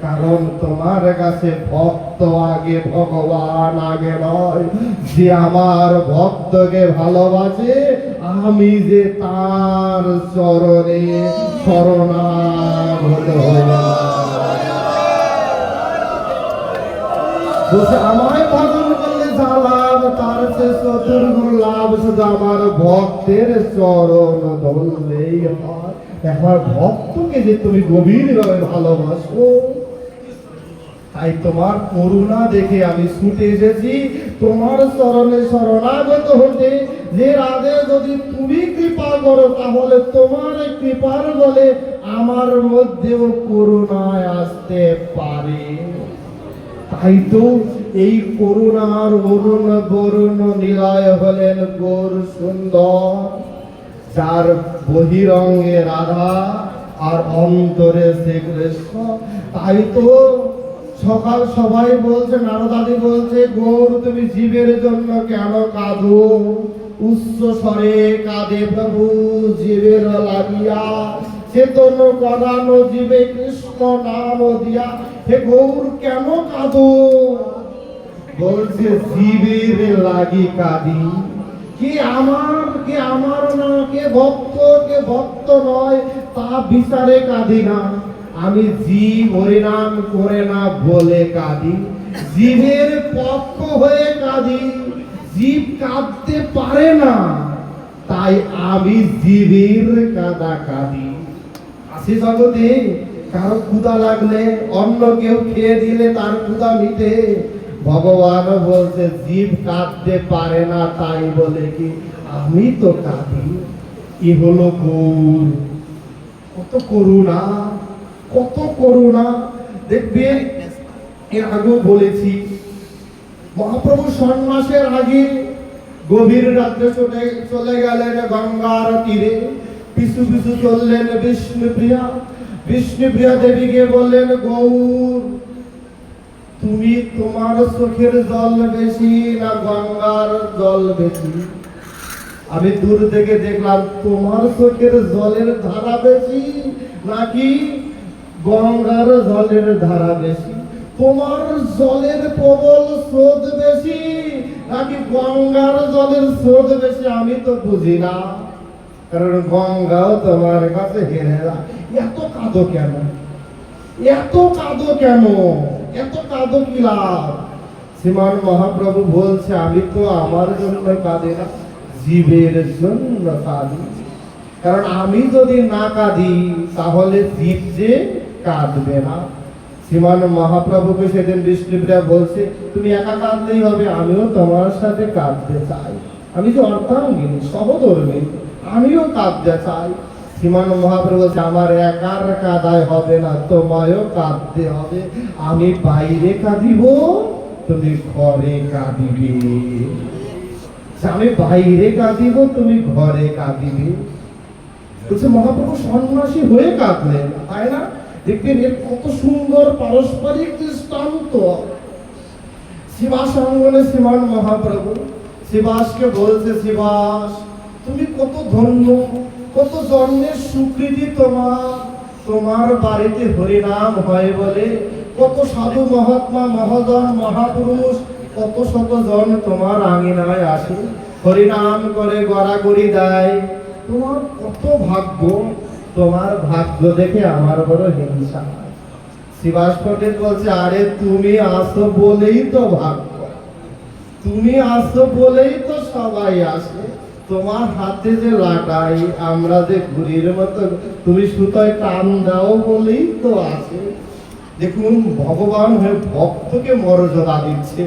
কারণ তোমার কাছে ভক্ত আগে, ভগবান আগে নয়। যে আমার ভক্তকে ভালোবাসে, আমি যে তার চরণে শরণাগত হলাম। বলছে, আমায় ভজন করলে যা লাভ, তার সে চতুর্গুণ লাভ শুধু আমার ভক্তের চরণ ধরলেই হয়। আমার ভক্তকে যে তুমি গভীরভাবে ভালোবাসো, তাই তোমার করুণা দেখে আমি ছুটে এসেছি তোমার চরণে শরণাগত হতে। যে রাধে, যদি তুমি কৃপা করো তাহলে তোমার কৃপার বলে আমার মধ্যেও করুণায় আসতে পারে। তাই তো এই করুণার অরুণ বরুণ নিলয় হলেন গৌর সুন্দর, যার বহিরঙ্গে রাধা আর অন্তরে শ্রীকৃষ্ণ। তাই তো সকাল সবাই বলছে, নারদাদি বলছে, গৌর তুমি জীবের জন্য কেন কাঁদো? উচ্চ স্বরে কাঁদে প্রভু জীবের লাগিয়া, চেতন করানো জীবে কৃষ্ণ নাম দিয়া। হে গৌর কেন কাঁদো? বলছে জীবের লাগি কাঁদি। কে আমার না, কে ভক্ত নয় তা বিচারে কাঁদি না। আমি জীব হরিনাম করে না বলে কাঁদি, জীবের পক্ষ হয়ে কাঁদি। জীব কাঁদতে পারে না, তাই আমি জীবের কাঁদা কাঁদি। আসি জগতে কারো ক্ষুধা লাগলে অন্য কেউ খেয়ে দিলে তার ক্ষুধা মিটে। ভগবান বলছে জীব কাঁদতে পারে না, তাই বলে কি আমি তো কাঁদি। কি হলো গৌর, কত করুণা, কত করুণা। দেখবেন এর আগেও বলেছি, মহাপ্রভু সন্ন্যাসের আগে গভীর রাত্রে চলে গেলেন গঙ্গার তীরে। পিছু পিছু চললেন বিষ্ণুপ্রিয়া দেবীকে বললেন, গৌর তুমি তোমার চোখের জল বেশি না গঙ্গার জল বেশি? আমি দূর থেকে দেখলাম তোমার চোখের জলের ধারা বেশি নাকি গঙ্গার জলের ধারা বেশি? তোমার জলের প্রবল স্রোত বেশি নাকি গঙ্গার জলের স্রোত বেশি? আমি তো বুঝি না, কারণ গঙ্গাও তোমার কাছে হেরে যায়। এত কাঁদো কেন? এত কাঁদো কেন? এত কাঁদো কি লাভ? শ্রীমান মহাপ্রভু বলছে, আমি তো আমার জন্য কাঁদি না, জীবের জন্য কাঁদি। কারণ আমি যদি না কাঁদি তাহলে জীব যে কাঁদবে না। শ্রীমান মহাপ্রভুকে সেদিন বিষ্ণুপ্রিয়া বলছে, তুমি একা কাঁদলেই হবে, আমিও তোমার সাথে কাঁদতে চাই। আমি যে অর্থাঙ্গিনী সহধর্মী, আমিও কাঁদতে চাই। শ্রীমান মহাপ্রভু বলছে, আমার একার কাঁদায় হবে না, তোমায়ও কাঁদতে হবে। আমি বাইরে কাঁদিব, তুমি ঘরে কাঁদিবে। আমি বাইরে কাঁদিব, তুমি ঘরে কাঁদিবে। বলছে মহাপ্রভু সন্ন্যাসী হয়ে কাঁদলেন, তাই না? দেখবেন এর কত সুন্দর পারস্পরিক দৃষ্টান্ত। শিবাস অঙ্গনে শ্রীমান মহাপ্রভু শিবাসকে বলছে, শিবাস তুমি কত ধন্য, কত জন্মের সুকৃতি তোমার বাড়িতে হরিনাম হয় বলে কত সাধু মহাত্মা মহাজন মহাপুরুষ কত শত জন তোমার আঙিনায় আসে, হরিনাম করে গড়াগড়ি দেয়। তোমার কত ভাগ্য, তোমার ভাগ্য দেখে আমার বড় হিংসা। শিবাস পণ্ডিত বলছে, আরে তুমি আসো বলেই তো ভাগ্য, তুমি আসো বলেই তো সবাই আসে। তোমার হাতে যে লাটাই, আমরা যে ঘুড়ির মতো, তুমি সুতোয় টান দাও বলেই তো আসে। দেখুন ভগবান হয়ে ভক্তকে মর্যাদা দিচ্ছে,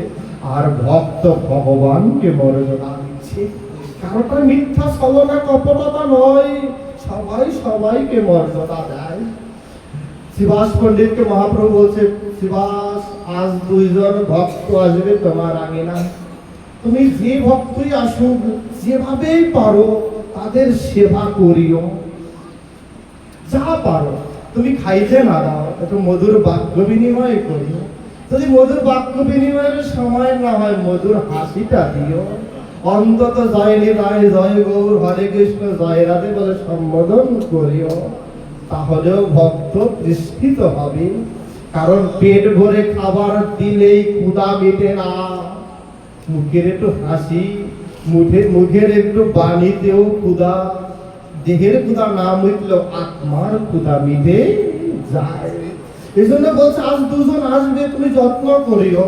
আর ভক্ত ভগবানকে মর্যাদা দিচ্ছে। কারোটা মিথ্যা ছলনা কপটতা নয়, সবাই সবাইকে মর্যাদা দেয়। শিবাস পণ্ডিতকে মহাপ্রভু বলছে, শিবাস আজ দুইজন ভক্ত আসবে তোমার আঙিনা, তুমি যে ভক্তই আসুক যেভাবেই পারো তাদের সেবা করিও, যা পারো। তুমি খাইতে না দাও, একটু মধুর বাক্য বিনিময় করিও। যদি মধুর বাক্য বিনিময়ের সময় না হয়, মধুর হাসিটা দিও। অন্তত জয় নিতাই, জয় গৌর, হরে কৃষ্ণ, জয় রাধে বলে সম্বোধন করিও। তাহলেও ভক্ত তৃষ্ণিত হবে। কারণ পেট ভরে খাবার দিলেই ক্ষুধা মেটে না। মুখের একটু হাসি, মুখের একটু বাণীতেও ক্ষুধা, দেহের ক্ষুধা না মিটলেও আত্মার ক্ষুধা মিটে যায়। এই জন্য বলছে আজ দুজন আসবে, তুমি যত্ন করিও।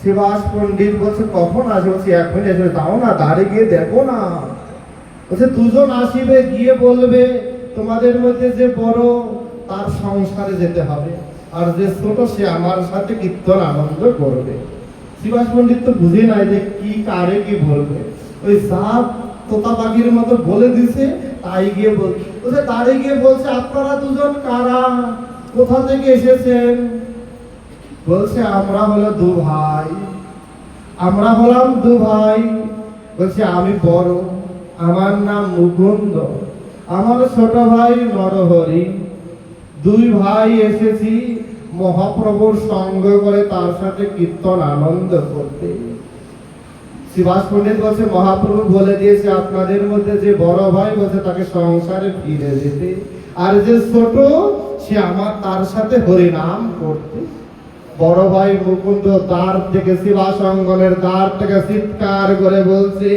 শিবাস পণ্ডিত বলছে, কখন আসবে? বলছে এখন এসে দাও না, দাঁড়ে গিয়ে দেখো না। বলছে দুজন আসিবে, গিয়ে বলবে তোমাদের মধ্যে যে বড় তার সংসারে যেতে হবে, আর যে ছোট সে আমার সাথে কীর্তন আনন্দ করবে। শিবাস পণ্ডিত তো বুঝে নাই যে কি কারে কি বলবে, ওই সাপ তোতা পাখির মতো বলে দিছে, তাই গিয়ে বলছে দাঁড়ে গিয়ে বলছে, আপনারা দুজন কারা, কোথা থেকে এসেছেন? বলছে আমরা হলো দু ভাই, আমরা হলাম দু ভাই। বলছে আমি বড়, আমার নাম মুকুন্দ, আমার ছোট ভাই নরহরি। দুই ভাই এসেছি মহাপ্রভুর সঙ্গ করে তার সাথে কীর্তন আনন্দ করতে। শ্রীবাস পণ্ডিত বলছে মহাপ্রভু বলে দিয়েছে আপনাদের মধ্যে যে বড় ভাই বলছে তাকে সংসারে ফিরে যেতে, আর যে ছোট সে আমার তার সাথে হরিনাম করতে। বড় ভাই মুকুন্দ দ্বার থেকে, শ্রীবাস অঙ্গনের দ্বার থেকে চিৎকার করে বলছে,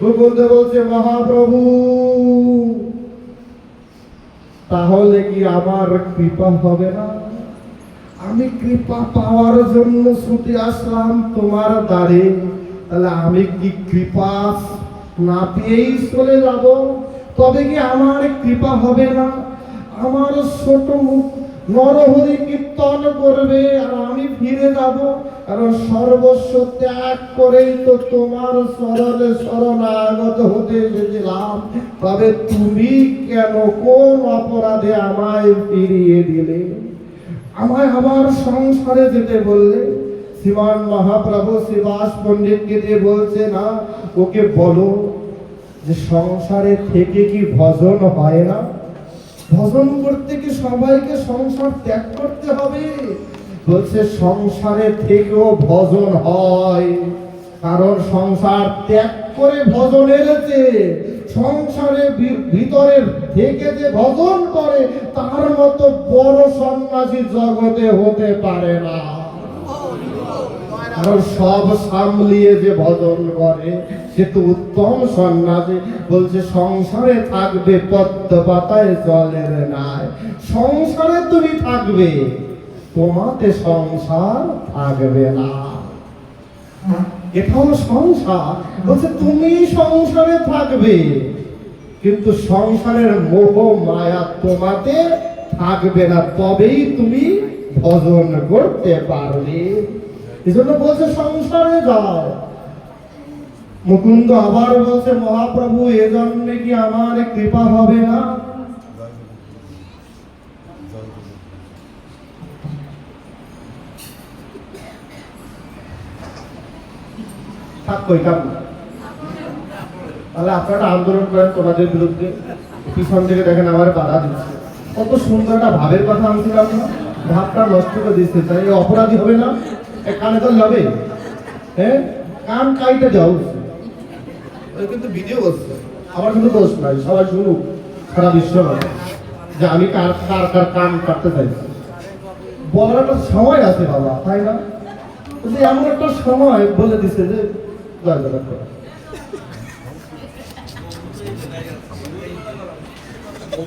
মুকুন্দ বলছে মহাপ্রভু তাহলে কি আমার কৃপা হবে না? আমি কৃপা পাওয়ার জন্য ছুটে আসলাম তোমার দ্বারে, তাহলে আমি কি কৃপা না পেয়েই চলে যাব? তবে কি আমার কৃপা হবে না? আমার ছোট মুখ নরহরি কীর্তন করবে আর আমি ফিরে যাব, কারণ সর্বস্ব ত্যাগ করেই তো তোমার চরণে শরণাগত হতে এসেছিলাম। তবে তুমি কেন কোন অপরাধে আমায় ফিরিয়ে দিলে, আমায় আবার সংসারে যেতে বললে? শ্রীমান মহাপ্রভু শ্রীবাস পণ্ডিতকে দিয়ে বলছে না, ওকে বলো যে সংসারে থেকে কি ভজন হয় না? ভজন করতে কি সবাইকে সংসার ত্যাগ করতে হবে? বলছে সংসারে থেকেও ভজন হয়, কারণ সংসার ত্যাগ করে ভজনের চেয়ে সংসারে ভিতরে থেকে যে ভজন করে তার মতো বড় সন্ন্যাসী জগতে হতে পারে না। কারণ সব সামলিয়ে যে ভজন করে সে তো উত্তম সন্ন্যাসী। বলছে সংসারে থাকবে পদ্ম পাতায় জলের নাই, সংসারে তুমি থাকবে, তোমাতে সংসার থাকবে না। এটা হলো সংসার। বলছে তুমি সংসারে থাকবে কিন্তু সংসারের মোহ মায়া তোমাতে থাকবে না, তবেই তুমি ভজন করতে পারবে। এজন্য বলছে সংসারে যাও। মুকুন্দ আবার বলছে মহাপ্রভু এজন্য কি আমার কৃপা হবে না? তাহলে আপনারা আন্দোলন করেন তোমাদের বিরুদ্ধে, পিছন থেকে দেখেন আমার বাধা দিচ্ছে। কত সুন্দর একটা ভাবের কথা আনছিলাম না, ভাবটা নষ্ট করে দিচ্ছে। তাই অপরাধী হবে না? কানে তো যাবে, হ্যাঁ কান কাইতে যাও। কিন্তু ভিডিও করছে, আমার কিন্তু দোষ নাই, সবাই শুনুক, সারা বিশ্ব যে আমি কার কার কার কান কাটতে চাইছি। বলার একটা সময় আছে বাবা, তাই না? এমন একটা সময় বলে দিছে যে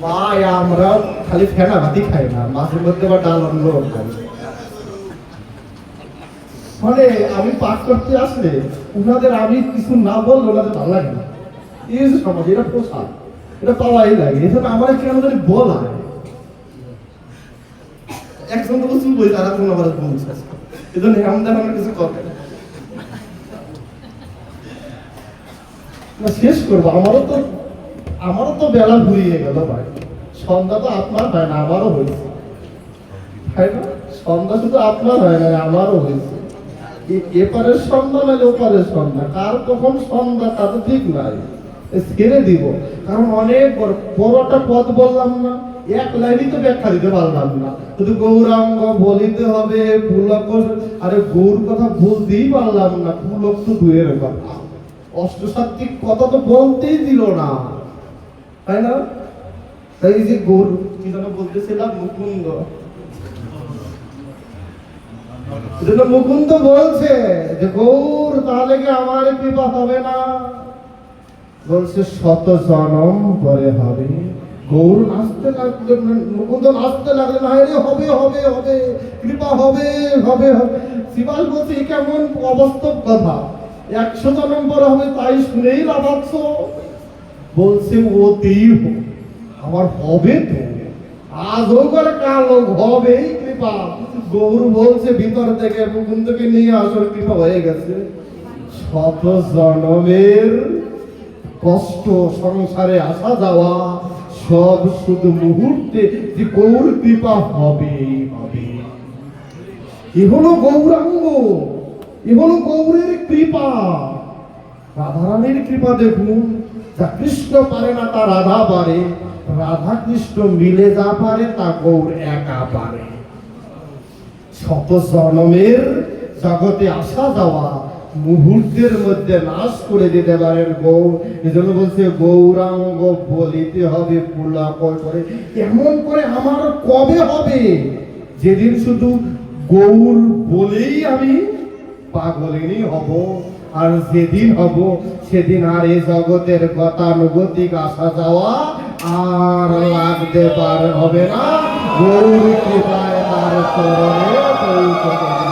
ভাই আমরা খালি ফেনা ভাতি খাই না, মাছের মধ্যে বা ডাল অন্য খাই। মানে আমি পাঠ করতে আসলে ওনাদের আমি কিছু না বললে ওনাদের ভালো লাগে না। এই যে সমাজ, এটা প্রসাদ, এটা পাওয়াই লাগে। এজন্য আমার কেন জানি বলা একজন তো বলছি বই, তারা কোনো আমার বলছে, এজন্য আমাদের আমার কিছু করে না। শেষ করবো, আমারও তো বেলা ঘুরিয়ে গেল ভাই। সন্ধ্যা তো আপনার হয় না, আমারও হয়েছে, তাই না? সন্ধ্যা শুধু আপনার হয় না, আমারও হয়েছে। এপারের সন্ধ্যা নাহলে ওপারের সন্ধ্যা, কার কখন সন্ধ্যা তা তো ঠিক নাই। ছেড়ে দিব, কারণ অনেক বড়টা পদ বললাম না, এক লাইনই তো ব্যাখ্যা দিতে পারলাম না। শুধু গৌরাঙ্গ বলিতে হবে, পুলক, আরে গৌর কথা বলতেই পারলাম না, পুলক তো দূরের কথা, অষ্টসাত্ত্বিক কথা তো বলতেই দিল না, তাই না? তাই যে গৌর কি যেন বলতেছিলাম, মুকুন্দ, মুকুন্দ বলছে যে গৌর তাহলে কি আমার কৃপা হবে না? বলছে শত জনম পরে হবে। গৌর নাচতে লাগলে, মুকুন্দ নাচতে লাগলে, না রে হবে হবে হবে, কৃপা হবে হবে হবে। শিবাল বলছে কেমন অবাস্তব কথা, 100 জনম পরে হবে তাই শুনেই লাভাচ্ছ? বলছে ওতেই আমার হবে তো, আজ হোক আর কাল হোক, হবেই কৃপা। গৌর বলছে ভিতর থেকে মুকুন্দকে নিয়ে আসর কৃপা হয়ে গেছে। শত জনমের কষ্ট, সংসারে আসা যাওয়া সব শুধু মুহূর্তে যে গৌর কৃপা হবেই হবে। এ হলো গৌরাঙ্গ, এ হলো গৌরের কৃপা। রাধারানীর কৃপা দেখুন, যা কৃষ্ণ পারে না তা রাধা পারে, রাধা কৃষ্ণ মিলে যা পারে তা গৌর একা পারে। শত জনমের জগতে আসা যাওয়া মুহূর্তের মধ্যে নাশ করে দিতে পারেন গৌর। এজন্য বলছে গৌরাঙ্গ বলিতে হবে পুলাকর করে। এমন করে আমার কবে হবে যেদিন শুধু গৌর বলেই আমি পাগলিনী হব, আর যেদিন হব সেদিন আর এই জগতের গতানুগতিক আসা যাওয়া আর লাগতে পার হবে না। গৌর কৃপায় তার চরণে পৌঁছতে হবে।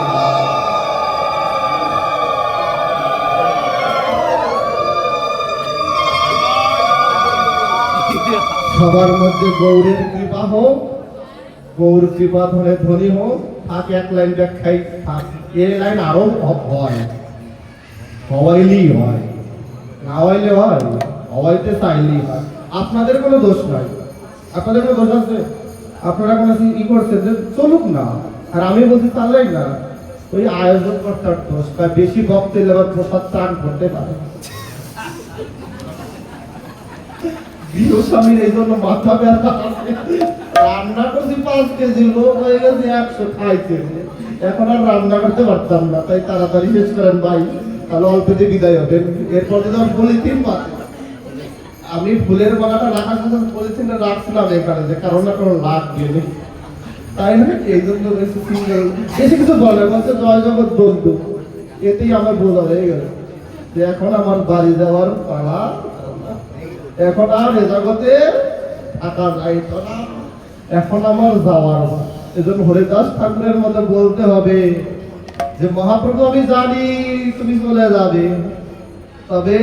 সবার মধ্যে গৌরের কৃপা হোক, গৌর কৃপা ধরে ধনী হোক। থাক এক লাইন ব্যাখ্যাই থাক, এই লাইন আরো হয়, হওয়াইলেই হয়, না হওয়াইলে হয়, হওয়াইতে চাইলেই হয়। আপনাদের কোনো দোষ নাই, আপনাদের কোনো দোষ আছে? আপনারা কোনো ই করছে যে চলুক না, আর আমি বলছি চাললেই না, ওই আয়োজন কর্তার দোষ। বেশি ভক্ত এলে আবার প্রসাদ চান করতে পারে। গৃহস্বামীর এই জন্য মাথা ব্যথা আছে। রান্না করছি 5 কেজি, লোক হয়ে গেছে 100 খাইছে, এখন আর রান্না করতে পারতাম না, তাই তাড়াতাড়ি শেষ করেন ভাই, তাহলে অল্পতে বিদায় হবেন। এরপর যদি আমি পলিথিন পাতে, আমি ফুলের মালাটা রাখার জন্য পলিথিনটা রাখছিলাম এখানে, যে কারণ না কারণ লাগবে, তাই না? এই জন্য বেশি সিঙ্গেল বেশি কিছু বলে বলছে জয় জগৎ বন্ধু, এতেই আমার বোঝা হয়ে গেল যে এখন আমার বাড়ি যাওয়ার পালা, এখন আর এ জগতে থাকা যাইত না, এখন আমার যাওয়ার। এজন্য হরিদাস ঠাকুরের মতো বলতে হবে যে মহাপ্রভু আমি জানি তুমি চলে যাবে, তবে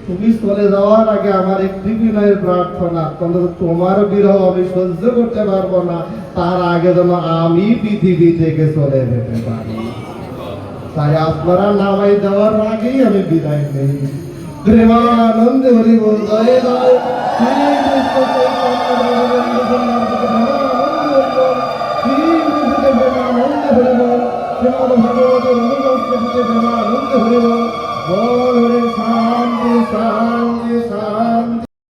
তুমি চলে যাওয়ার আগে আমার একটি বিনয়ের প্রার্থনা, তোমার বিরহ আমি সহ্য করতে পারবো না, তার আগে যেন আমি পৃথিবী থেকে চলে যেতে পারি। তাই আপনারা নামাই দেওয়ার আগেই আমি বিদায় নেই। প্রেমানন্দ হরি বল, জয় জয় শ্রী কৃষ্ণ প্রেমানন্দ হরি বল, শ্রীমদ ভগবত রঘুবংশ প্রেমানন্দ হরি বল।